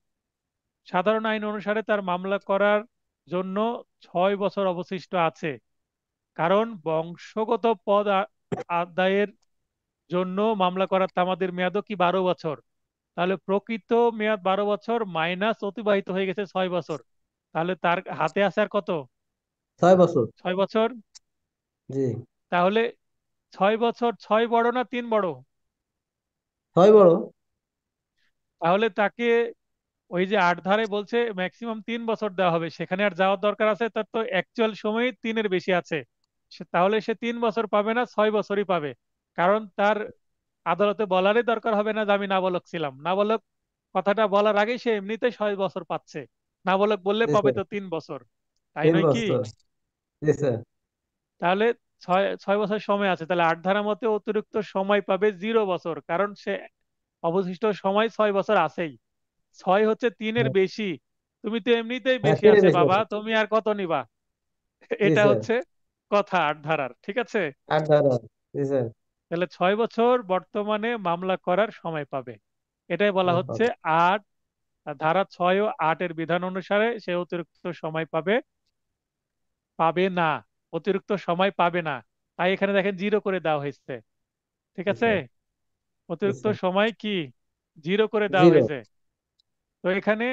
সাধারণ আইন অনুসারে তার মামলা করার জন্য 6 বছর অবশিষ্ট আছে, কারণ বংশগত পদ আদায়ের জন্য মামলা করার তামাদির মেয়াদও কি 12 বছর। তাহলে প্রকৃত মেয়াদ 12 বছর মাইনাস অতিবাহিত হয়ে গেছে 6 বছর। তাহলে তার হাতে আছে আর কত? 6 বছর। 6 বছর। জি। তাহলে 6 বছর, 6 বড় না 3 বড়? 6 বড়। তাহলে তাকে ওই যে 8 ধারে বলছে ম্যাক্সিমাম 3 বছর দেওয়া হবে, সেখানে আর যাওয়ার দরকার আছে? তার তো অ্যাকচুয়াল সময় 3-এর বেশি আছে। তাহলে সে 3 বছর পাবে না, 6 বছরই পাবে। কারণ তার আদালতে বলারই দরকার হবে না যে আমি নাবালক ছিলাম। নাবালক কথাটা বলার আগেই সে এমনিতেই 6 বছর পাচ্ছে। নাবালক বললে জি পাবে স্যার। তো 3 বছর, তাই তিন নয় কি? বছর জি স্যার। তাহলে ছয় 6 বছর সময় আছে, তাহলে 8 ধারার মতে অতিরিক্ত সময় পাবে 0 বছর, কারণ সে অবশিষ্ট সময় 6 বছর আছেই। 6 হচ্ছে 3-এর হ্যাঁ। বেশি। তুমি তো এমনিতেই হ্যাঁ, বেশি তিনের আছে বেশি বাবা, আছে। তুমি আর কত নিবা? জি এটা স্যার। হচ্ছে কথা 8 ধারার। ঠিক আছে। 8 ধারা। জি স্যার। তাহলে 6 বছর বর্তমানে মামলা করার সময় পাবে। এটাই বলা হচ্ছে আট, ধারা 6 ও 8-এর বিধান অনুসারে সে অতিরিক্ত সময় পাবে, পাবে না, অতিরিক্ত সময় পাবে না। তাই এখানে দেখেন জিরো করে দেওয়া হয়েছে। ঠিক জি আছে। স্যার। জি অতিরিক্ত স্যার। সময় কি জিরো করে দেওয়া 0। হয়েছে। তো এখানে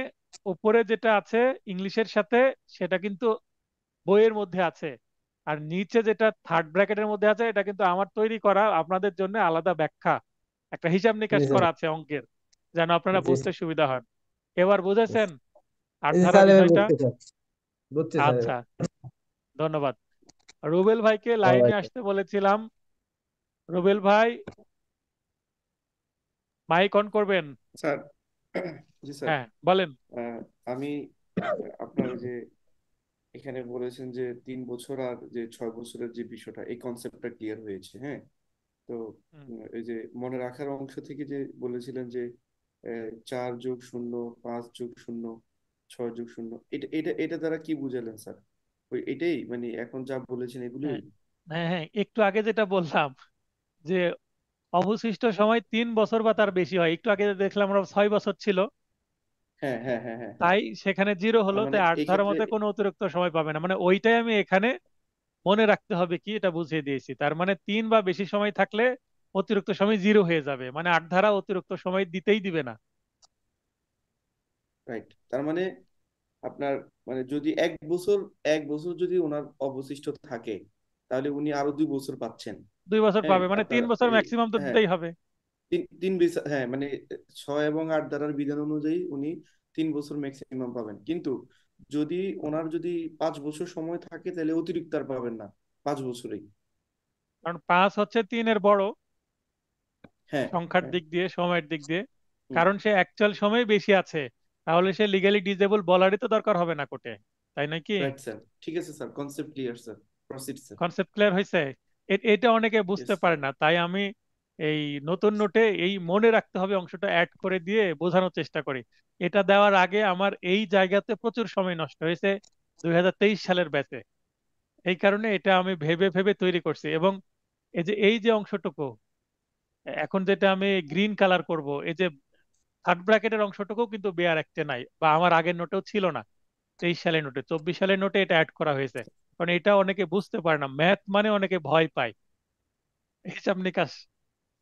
উপরে যেটা আছে ইংলিশের সাথে, সেটা কিন্তু বইয়ের মধ্যে আছে। আর নিচে যেটা থার্ড ব্র্যাকেটের মধ্যে আছে, এটা কিন্তু আমার তৈরি করা, আপনাদের জন্য আলাদা ব্যাখ্যা, একটা হিসাব জি নিকাশ স্যার। করা আছে অঙ্কের, যেন আপনারা জি বুঝতে স্যার। সুবিধা হয়। এবার বুঝেছেন আট জি ধারা স্যার, এবার বিষয়টা? বুঝতে স্যার। বুঝছি স্যার আচ্ছা, এবার। ধন্যবাদ। রুবেল ভাইকে all লাইনে right, sir. আসতে বলেছিলাম। রুবেল ভাই, মাইক অন করবেন। স্যার। জি স্যার। হ্যাঁ, বলেন। আমি আপনার ওই যে এখানে বলেছেন যে 3 বছর আর যে 6 বছরের যে বিষয়টা, এই কনসেপ্টটা ক্লিয়ার হয়েছে। হ্যাঁ। তো হুম, এই যে মনে রাখার অংশ থেকে যে বলেছিলেন যে 4+0, 5+0, 6+0, এটা এটা এটা দ্বারা কি বুঝালেন স্যার? ওই এটাই মানে এখন যা বলেছেন হ্যাঁ, এগুলোই? হ্যাঁ, হ্যাঁ, একটু আগে যেটা বললাম যে অবশিষ্ট সময় 3 বছর বা তার বেশি হয়, একটু আগে দেখলাম আমরা 6 বছর ছিল, হ্যাঁ, হ্যাঁ, হ্যাঁ, হ্যাঁ, হ্যাঁ। তাই সেখানে জিরো তার হলো, মানে তাই 8 ধারার এক্ষেত্রে মধ্যে কোনো অতিরিক্ত সময় পাবে না, মানে ওইটাই আমি এখানে মনে রাখতে হবে কি এটা বুঝিয়ে দিয়েছি। তার মানে 3 বা বেশি সময় থাকলে অতিরিক্ত সময় জিরো হয়ে যাবে, মানে 8 ধারা অতিরিক্ত সময় দিতেই দিবে না। রাইট, তার মানে আপনার মানে যদি 1 বছর, 1 বছর যদি ওনার অবশিষ্ট থাকে, তাহলে উনি আরো 2 বছর পাচ্ছেন। 2 বছর হ্যাঁ পাবে, মানে আপনার 3 বছর এই, ম্যাক্সিমাম তো হ্যাঁ, দিতেই হবে। তিন তিন বছর, হ্যাঁ মানে 6 এবং 8 ধারার বিধান অনুযায়ী উনি 3 বছর ম্যাক্সিমাম পাবেন। কিন্তু যদি ওনার যদি 5 বছর সময় থাকে, তাহলে অতিরিক্ত আর পাবেন না, 5 বছরেই। কারণ 5 হচ্ছে 3-এর বড় হ্যাঁ, সংখ্যার হ্যাঁ। দিক দিয়ে, সময়ের দিক দিয়ে। হুম। কারণ সে অ্যাকচুয়াল সময় বেশি আছে, তাহলে সে লিগালি ডিজেবল বলারই তো দরকার হবে না কোর্টে, তাই নয় কি? রাইট স্যার, ঠিক আছে sir, concept clear sir. Proceed sir. Concept clear হয়েছে? এটা অনেকে বুঝতে ইয়েস। পারে না, তাই আমি এই নতুন নোটে এই মনে রাখতে হবে অংশটা অ্যাড করে দিয়ে বোঝানোর চেষ্টা করি। এটা দেওয়ার আগে আমার এই জায়গাতে প্রচুর সময় নষ্ট হয়েছে 2023 সালের ব্যাচে। এই কারণে এটা আমি ভেবে ভেবে তৈরি করছি। এবং এই যে অংশটুকু এখন যেটা আমি গ্রিন কালার করব, এই যে থার্ড ব্র্যাকেটের অংশটুকু কিন্তু বেয়ার একটা নাই, বা আমার আগের নোটেও ছিল না। 23 সালের নোটে, 24 সালের নোটে এটা অ্যাড করা হয়েছে। কারণ এটা অনেকে বুঝতে পারে না, ম্যাথ মানে অনেকে ভয় পায়, হিসাব নিকাশ,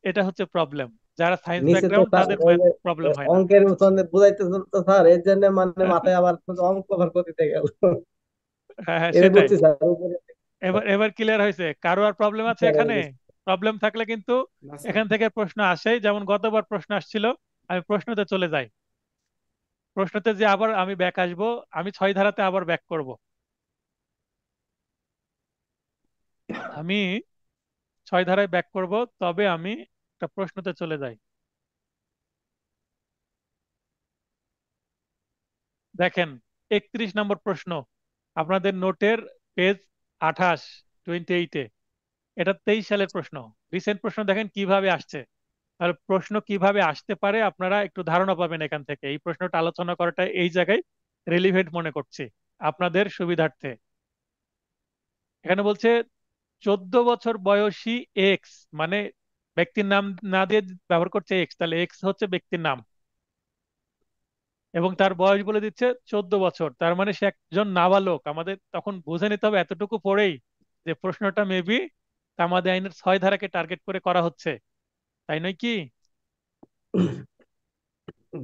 এটা হচ্ছে প্রবলেম। যারা সায়েন্স নিচে তো ব্যাকগ্রাউন্ড স্যার তাদের ওই ম্যাথ যে প্রবলেম হয় না। অঙ্কের মতন বুঝাইতেছেন তো স্যার, এর জন্য মানে মাথায় আবার শুধু অঙ্ক কভার করতে গেল। হ্যাঁ, হ্যাঁ, এটা সেটাই। বুঝছি স্যার, উপরে। এবার এবার ক্লিয়ার হয়েছে? কারো আর প্রবলেম আছে স্যার, এবার এখানে? বুঝছি। প্রবলেম থাকলে কিন্তু না স্যার। এখান থেকে প্রশ্ন আসেই, যেমন গতবার প্রশ্ন আসছিল। আমি প্রশ্নতে চলে যাই, প্রশ্নতে যে আবার আমি ব্যাক আসবো, আমি 6 ধারাতে আবার ব্যাক করব। আমি 6 ধারায় ব্যাক করব, তবে আমি একটা প্রশ্নতে চলে যাই। দেখেন 31 নম্বর প্রশ্ন আপনাদের নোটের পেজ 28, 28-এ। এটা 23 সালের প্রশ্ন। রিসেন্ট প্রশ্ন দেখেন কিভাবে আসছে। তাহলে প্রশ্ন কিভাবে আসতে পারে আপনারা একটু ধারণা পাবেন এখান থেকে। এই প্রশ্নটা আলোচনা করাটা এই জায়গায় রেলিভেন্ট মনে করছি আপনাদের সুবিধার্থে। এখানে বলছে 14 বছর বয়সী এক্স, মানে ব্যক্তির নাম না দিয়ে ব্যবহার করছে এক্স, তাহলে এক্স হচ্ছে ব্যক্তির নাম, এবং তার বয়স বলে দিচ্ছে 14 বছর, তার মানে সে একজন নাবালক। আমাদের তখন বুঝে নিতে হবে এতটুকু পড়েই যে প্রশ্নটা মেবি তামাদি আইনের 6 ধারাকে টার্গেট করে করা হচ্ছে, তাই নয় কি?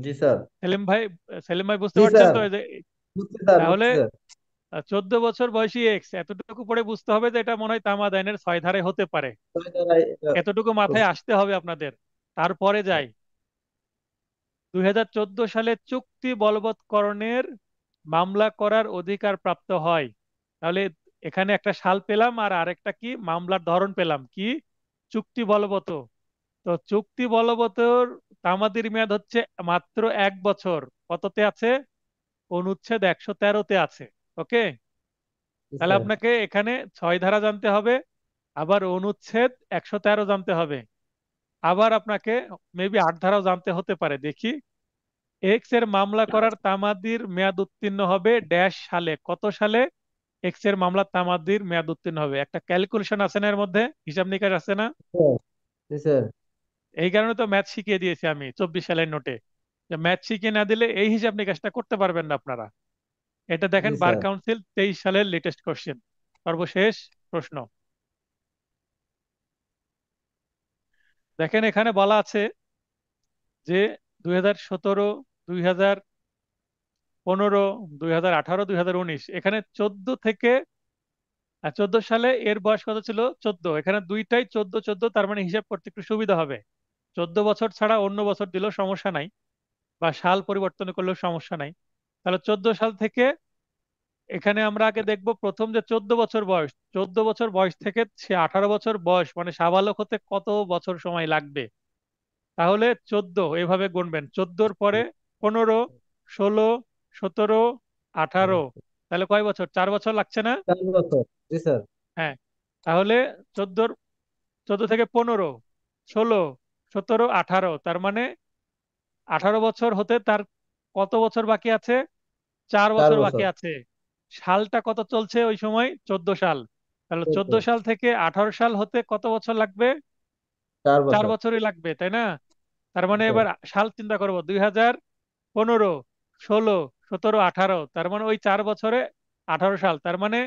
জি স্যার। সেলিম ভাই, সেলিম ভাই বুঝতে জি পারছেন স্যার, তো এই যে? বুঝছি স্যার, তাহলে বুঝছি স্যার। 14 বছর বয়সী এক্স, এতটুকু পরে বুঝতে হবে যে এটা মনে হয় তামাদ আইনের 6 ধারায় হতে পারে। তাই তারাই এটা এতটুকু মাথায় করছে। আসতে হবে আপনাদের। তারপরে যাই 2014 সালে চুক্তি বলবৎকরণের মামলা করার অধিকার প্রাপ্ত হয়। তাহলে এখানে একটা সাল পেলাম আর আরেকটা কি মামলার ধরন পেলাম কি, চুক্তি বলবৎ। তো চুক্তি বলবতর তামাদির মেয়াদ হচ্ছে মাত্র 1 বছর। কততে আছে? অনুচ্ছেদ 113-তে আছে। ওকে, জি তাহলে স্যার। আপনাকে এখানে 6 ধারা জানতে হবে, আবার অনুচ্ছেদ 113 জানতে হবে, আবার আপনাকে মেবি 8 ধারাও জানতে হতে পারে। দেখি, এক্স এর মামলা করার তামাদির মেয়াদ উত্তীর্ণ হবে ড্যাশ সালে। কত সালে এক্স এর মামলা তামাদির মেয়াদ উত্তীর্ণ হবে? একটা ক্যালকুলেশন আছে না এর মধ্যে, হিসাব নিকাশ আছে না? স্যার, জি স্যার। এই কারণে তো ম্যাথ শিখিয়ে দিয়েছি আমি 24 সালের নোটে, যে ম্যাথ শিখিয়ে না দিলে এই হিসাব নিকাশটা করতে পারবেন না আপনারা। এটা জি দেখেন বার স্যার। কাউন্সিল 23 সালের লেটেস্ট কোশ্চেন, সর্বশেষ প্রশ্ন। দেখেন এখানে বলা আছে যে 2017, 2015, 2018, 2019, এখানে 14 সালে এর বয়স কত ছিল? 14। এখানে দুইটাই 14 14, তার মানে হিসাব করতে একটু সুবিধা হবে। 14 বছর ছাড়া অন্য বছর দিলেও সমস্যা নাই, বা সাল পরিবর্তন করলেও সমস্যা নাই। তাহলে 14 সাল থেকে এখানে আমরা আগে দেখব প্রথম যে 14 বছর বয়স, 14 বছর বয়স থেকে সে 18 বছর বয়স মানে সাবালক হতে কত বছর সময় লাগবে। তাহলে 14 এভাবে গুনবেন, 14-র পরে 15, 16, 17, 18, তাহলে কয় বছর? 4 বছর লাগছে না? 4 বছর। জি স্যার। হ্যাঁ, তাহলে 14 থেকে 15, 16, 17, 18, তার মানে 18 বছর হতে তার কত বছর বাকি আছে? 4 বছর 4 বছর। বাকি আছে। সালটা কত চলছে ওই সময়? 14 সাল। তাহলে 14 14। সাল থেকে 18 সাল হতে কত বছর লাগবে? চার চার বছর। বছরই লাগবে, তাই না? তার জি মানে স্যার। এবার সাল চিন্তা করবো, 2015, 16, 17, 18, তার মানে ওই 4 বছরে 18 সাল, তার মানে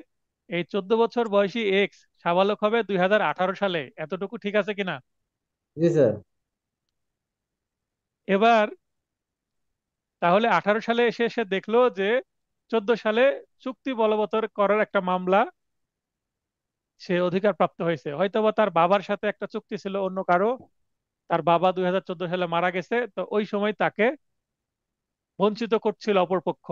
এই 14 বছর বয়সী এক্স সাবালক হবে 2018 সালে। এতটুকু ঠিক আছে কিনা? জি স্যার। এবার তাহলে 18 সালে এসে এসে দেখলো যে 14 সালে চুক্তি বলবৎ করার একটা মামলা সে অধিকার প্রাপ্ত হয়েছে। হয়তোবা তার বাবার সাথে একটা চুক্তি ছিল অন্য কারো, তার বাবা 2014 সালে মারা গেছে, তো ওই সময় তাকে বঞ্চিত করছিল অপরপক্ষ,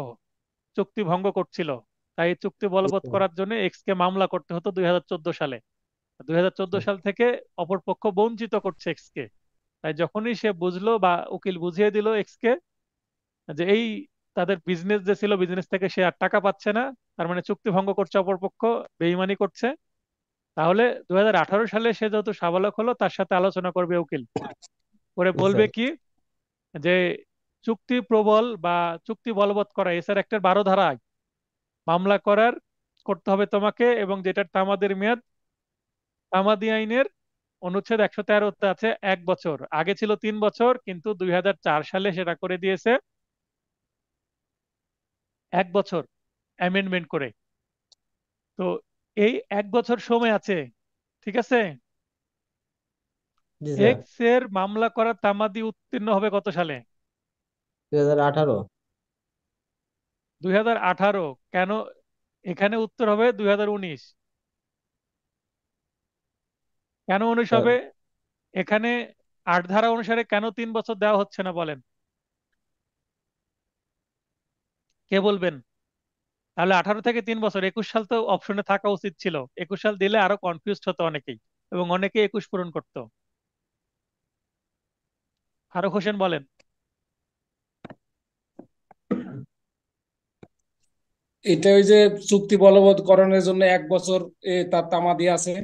চুক্তি ভঙ্গ করছিল। তাই এই চুক্তি জি বলবৎ স্যার। করার জন্য এক্স কে মামলা করতে হতো 2014 সালে। 2014 সাল থেকে অপরপক্ষ বঞ্চিত করছে এক্স কে। তাই যখনই সে বুঝলো বা উকিল বুঝিয়ে দিল এক্স কে যে এই তাদের বিজনেস যে ছিল বিজনেস থেকে সে আর টাকা পাচ্ছে না, তার মানে চুক্তি ভঙ্গ করছে অপরপক্ষ, বেইমানি করছে, তাহলে 2018 সালে সে যেহেতু সাবালক হলো তার সাথে আলোচনা করবে উকিল, করে জি বলবে স্যার। কি যে চুক্তি প্রবল বা চুক্তি বলবৎ করা এসআর অ্যাক্টের 12 ধারায় মামলা করার করতে হবে তোমাকে, এবং যেটার তামাদের মেয়াদ তামাদি আইনের অনুচ্ছেদ 113-তে আছে 1 বছর। আগে ছিল 3 বছর, কিন্তু 2004 সালে সেটা করে দিয়েছে 1 বছর, অ্যামেন্ডমেন্ট করে। তো এই 1 বছর সময় আছে, ঠিক আছে? জি স্যার। এক্স এর মামলা করার তামাদি উত্তীর্ণ হবে কত সালে? 2018। 2018। কেন? এখানে উত্তর হবে 2019। কেন 19 স্যার। হবে? এখানে 8 ধারা অনুসারে কেন 3 বছর দেওয়া হচ্ছে না বলেন? কে বলবেন? তাহলে 18 থেকে 3 বছর, 21 সাল তো অপশনে থাকা উচিত ছিল। 21 সাল দিলে আরো কনফিউজ হতো অনেকেই, এবং অনেকেই 21 পূরণ করতো। ফারুক হোসেন বলেন। এটা ওই যে চুক্তি বলবৎকরণের জন্য 1 বছর তার তামাদি আছে,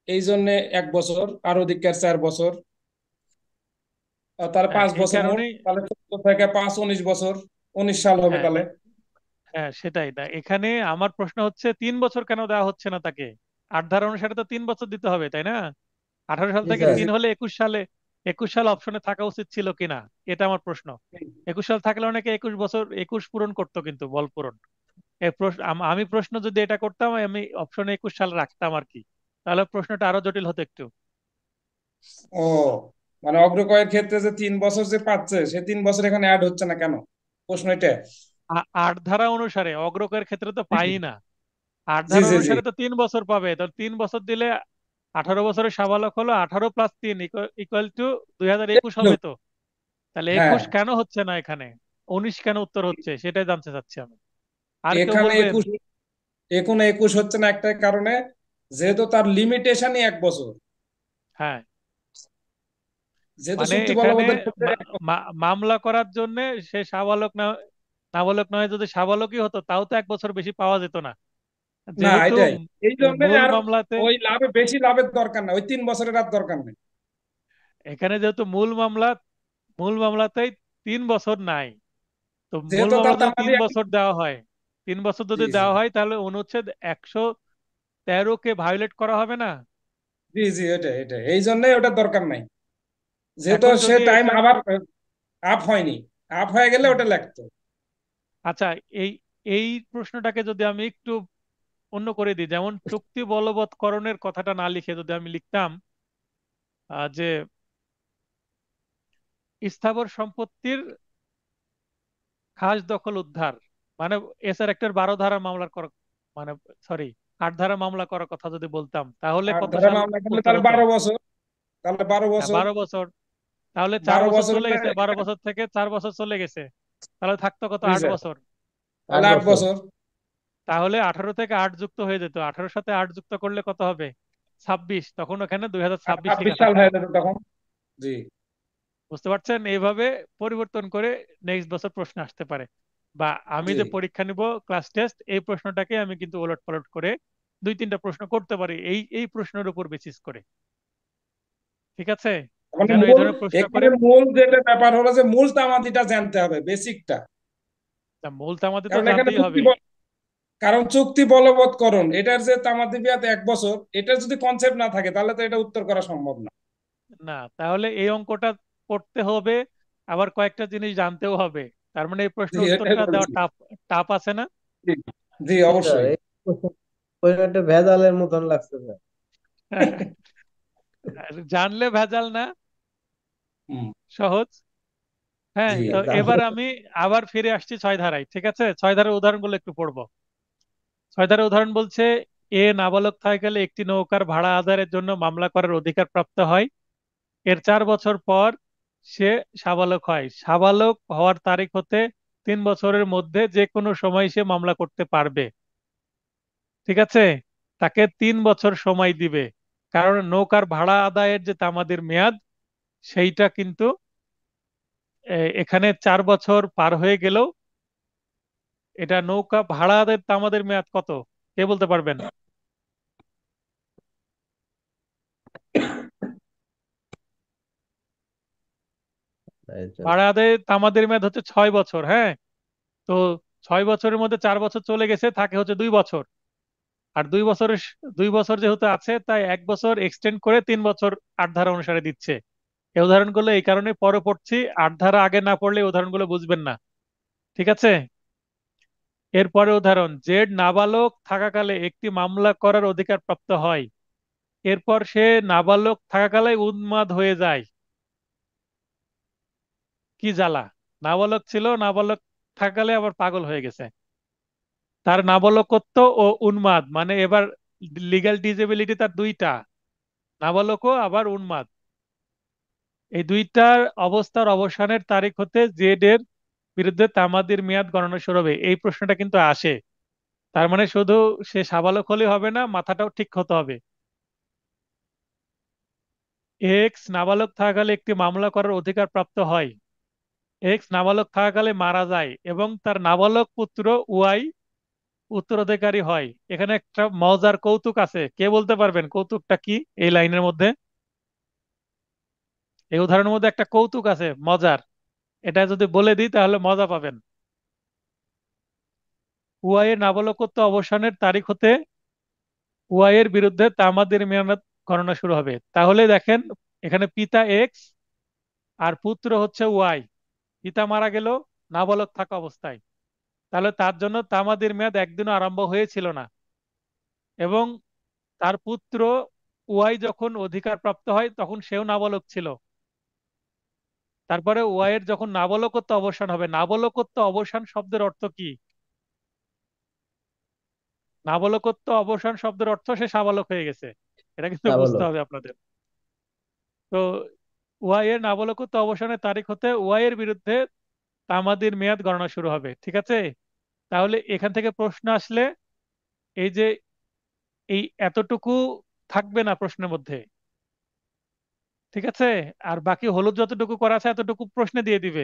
এই জন্য 1 বছর, আর অধিকার 4 বছর, তাহলে হ্যাঁ, পাঁচ এই বছর মোট, কারণেই। তাহলে 14 থেকে 5 19 বছর, 19 সাল হবে হ্যাঁ, তাহলে। হ্যাঁ, সেটাই না, এখানে আমার প্রশ্ন হচ্ছে 3 বছর কেন দেওয়া হচ্ছে না তাকে? 8 ধারা অনুসারে তো 3 বছর দিতে হবে, তাই না? 18 সাল জি থেকে স্যার। 3 হলে 21 সালে, 21 সাল অপশনে থাকা উচিত ছিল কিনা, এটা আমার প্রশ্ন। 21 সাল থাকলে অনেকে 21 বছর 21 পূরণ করতো, কিন্তু বল পূরণ। আমি প্রশ্ন যদি এটা করতাম, আমি অপশনে 21 সাল রাখতাম আর কি, তাহলে প্রশ্নটা আরো জটিল হতো একটু। ও, মানে অগ্রকয়ের ক্ষেত্রে যে 3 বছর যে পাচ্ছে, সে 3 বছর এখানে অ্যাড হচ্ছে না কেন, প্রশ্ন এটা। 8 ধারা অনুসারে অগ্রকের ক্ষেত্রে তো পাই না। আট জি ধারা জি জি। অনুসারে তো 3 বছর পাবে, তো 3 বছর দিলে 18 বছরের সাবালক হলো 18 + 3 ইকুয়াল টু 2021 হবে তো। তাহলে হ্যাঁ, 21 কেন হচ্ছে না এখানে, 19 কেন উত্তর হচ্ছে, সেটাই জানতে চাচ্ছি আমি। আর কেউ এখানে বলবেন? 21, এখানে 21 হচ্ছে না একটাই কারণে, যেহেতু তার লিমিটেশনই 1 বছর, হ্যাঁ, যেহেতু মানে চুক্তি এখানে বলবতের ক্ষেত্রে মামলা করার জন্য সে সাবালক না, নাবালক নয়, যদি সাবালকই হতো তাও তো 1 বছর বেশি পাওয়া যেত না, না, যেহেতু এটাই এই জন্য মূল আর মামলাতে। ওই লাভে বেশি লাভের দরকার না, ওই 3 বছরের আর দরকার নেই। এখানে যেহেতু মূল মামলাতেই 3 বছর নাই, তো মূল যেহেতু তার মামলা যদি তামাদি 3 বছর দেওয়া হয়, 3 বছর জি যদি জি দেওয়া হয়, তাহলে অনুচ্ছেদ 113 কে ভায়োলেট করা হবে না? জি জি, এটাই এটাই, এই জন্যই ওটা দরকার নাই, যেহেতু এখন সে যদি টাইম এটা, আবার আপ হয়নি, আপ হয়ে গেলে হুম, ওটা লাগতো। আচ্ছা, এই এই প্রশ্নটাকে যদি আমি একটু অন্য করে দিই, যেমন চুক্তি বলবৎকরণের কথাটা না লিখে যদি আমি লিখতাম যে স্থাবর সম্পত্তির খাস দখল উদ্ধার, মানে এসআর অ্যাক্টের 12 ধারা মামলার করা, মানে সরি, 8 ধারা মামলা করার কথা যদি বলতাম, তাহলে আর কত ধরে সাল মামলা করলে উত্তর তাহলে হতো? 12 বছর, তাহলে বারো হ্যাঁ, বছর 12 বছর। তাহলে চার 12 বছর বছর চলে হলে গেছে, 12 বছর থেকে 4 বছর চলে গেছে, তাহলে থাকতো কত, জি 8 স্যার, বছর তাহলে 8 আট বছর। বছর তাহলে 18 থেকে 8 যুক্ত হয়ে যেত, 18-র সাথে 8 যুক্ত করলে কত হবে? 26, তখন ওখানে 2026 ছাব্বিশ লেখা সাল থাকতো। হয়ে যেত তখন। জি বুঝতে পারছেন? এইভাবে পরিবর্তন করে নেক্সট বছর প্রশ্ন আসতে পারে। বা আমি জি। যে পরীক্ষা নিব, ক্লাস টেস্ট, এই প্রশ্নটাকে আমি কিন্তু ওলট পালট করে 2-3টা প্রশ্ন করতে পারি এই এই প্রশ্নের উপর বেসিস করে। ঠিক আছে? মানে যেন এই মূল, ধরনের প্রশ্ন করে। এখানে মূল যেটা ব্যাপার হলো যে মূল তামাদিটা জানতে হবে, বেসিকটা। তা মূল তো আমাদের তো কারণ এখানে জানতেই হবে। কারণ চুক্তি বলবৎকরণ এটার যে তামাদি মেয়াদ 1 বছর, এটার যদি কনসেপ্ট না থাকে তাহলে তো এটা উত্তর করা সম্ভব না। না, তাহলে এই অঙ্কটা পড়তে হবে, আবার কয়েকটা জিনিস জানতেও হবে। তার মানে এই জি, প্রশ্নের এটাই উত্তরটা দেওয়া বলছি। টাফ, টাফ আছে না? জি জি, জি স্যার, অবশ্যই। এই question একটা ভেজালের মতন লাগছে স্যার। আর জানলে ভেজাল না, হুম, সহজ। হ্যাঁ, জি তো জানলে এবার আমি আবার ফিরে আসছি 6 ধারায়। ঠিক আছে, 6 ধারার উদাহরণগুলো একটু পড়বো। 6 ধারার উদাহরণ বলছে, এ নাবালক থাকাকালে একটি নৌকার ভাড়া আদায়ের জন্য মামলা করার অধিকার প্রাপ্ত হয়। এর 4 বছর পর সে সাবালক হয়। সাবালক হওয়ার তারিখ হতে 3 বছরের মধ্যে যে কোনো সময় সে মামলা করতে পারবে। ঠিক আছে, তাকে 3 বছর সময় দিবে, কারণ নৌকার ভাড়া আদায়ের যে তামাদির মেয়াদ, সেইটা কিন্তু এখানে 4 বছর পার হয়ে গেলেও, এটা নৌকা ভাড়া আদায়ের তামাদের মেয়াদ কত, কে বলতে পারবেন? ভাড়া আদায়ের তামাদের মেয়াদ হচ্ছে 6 বছর। হ্যাঁ, তো 6 বছরের মধ্যে 4 বছর চলে গেছে, থাকে হচ্ছে 2 বছর। আর 2 বছর যেহেতু আছে, তাই 1 বছর এক্সটেন্ড করে 3 বছর 8 ধারা অনুসারে দিচ্ছে। এই উদাহরণগুলো এই কারণে পরে পড়ছি, 8 ধারা আগে না পড়লে এই উদাহরণগুলো বুঝবেন না। ঠিক আছে, এরপরে উদাহরণ, জেড নাবালক থাকাকালে একটি মামলা করার অধিকার প্রাপ্ত হয়। এরপর সে নাবালক থাকাকালে উন্মাদ হয়ে যায়। কি জ্বালা! নাবালক ছিল, নাবালক থাকাকালে আবার পাগল হয়ে গেছে। তার নাবালকত্ব ও উন্মাদ, মানে এবার লিগ্যাল ডিজেবিলিটি তার দুইটা, নাবালকও আবার উন্মাদ। এই দুইটার অবস্থার অবসানের তারিখ হতে জেড এর বিরুদ্ধে তামাদির মেয়াদ গণনা শুরু হবে। এই প্রশ্নটা কিন্তু আসে। তার মানে শুধু সে সাবালক হলে হবে না, মাথাটাও ঠিক হতে হবে। এক্স নাবালক থাকাকালে একটি মামলা করার অধিকার প্রাপ্ত হয়। এক্স নাবালক থাকাকালে মারা যায় এবং তার নাবালক পুত্র ওয়াই উত্তরাধিকারী হয়। এখানে একটা মজার কৌতুক আছে, কে বলতে পারবেন কৌতুকটা কি এই লাইনের মধ্যে? এই উদাহরণের মধ্যে একটা কৌতুক আছে মজার, এটা যদি বলে দিই তাহলে মজা পাবেন। উয়াইয়ের নাবালকত্ব অবসানের তারিখ হতে উয়াইয়ের বিরুদ্ধে তামাদির মেয়াদ গণনা শুরু হবে। তাহলে দেখেন, এখানে পিতা এক্স আর পুত্র হচ্ছে ওয়াই। পিতা মারা গেল নাবালক থাকা অবস্থায়, তাহলে তার জন্য তামাদির মেয়াদ একদিনও আরম্ভ হয়েছিল না। এবং তার পুত্র ওয়াই যখন অধিকার প্রাপ্ত হয় তখন সেও নাবালক ছিল। তারপরে ওয়াইয়ের যখন নাবালকত্ব অবসান হবে, নাবালকত্ব অবসান শব্দের অর্থ কি? নাবালকত্ব অবসান শব্দের অর্থ সে সাবালক হয়ে গেছে, এটা কিন্তু তা বলো। বুঝতে হবে আপনাদের। তো ওয়াইয়ের নাবালকত্ব অবসানের তারিখ হতে ওয়াইয়ের বিরুদ্ধে তামাদির মেয়াদ গণনা শুরু হবে, ঠিক আছে? তাহলে এখান থেকে প্রশ্ন আসলে এই যে এই এতটুকু থাকবে না প্রশ্নের মধ্যে, ঠিক আছে? আর বাকি হলুদ যতটুকু করা আছে এতটুকু প্রশ্নে দিয়ে দিবে।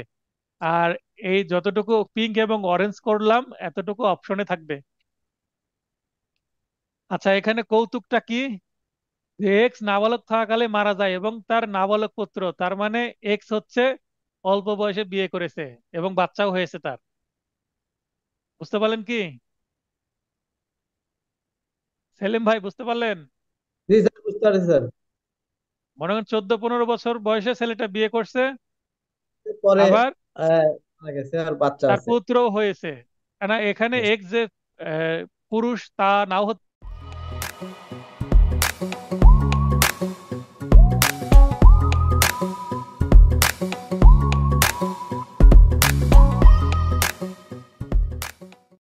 আর এই যতটুকু পিঙ্ক এবং অরেঞ্জ করলাম এতটুকু অপশনে থাকবে। আচ্ছা, এখানে কৌতুকটা কি? যে এক্স নাবালক থাকাকালে মারা যায় এবং তার নাবালক পুত্র, তার মানে এক্স হচ্ছে অল্প বয়সে বিয়ে করেছে এবং বাচ্চাও হয়েছে তার। বুঝতে পারলেন কি? সেলিম ভাই বুঝতে পারলেন? জি স্যার, বুঝতে পারছি স্যার। মনে করেন 14-15 বছর বয়সে ছেলেটা বিয়ে করছে, পরে আবার মারা গেছে আর বাচ্চা তার আছে। পুত্রও হয়েছে। না, এখানে এক্স যে পুরুষ তা নাও হতে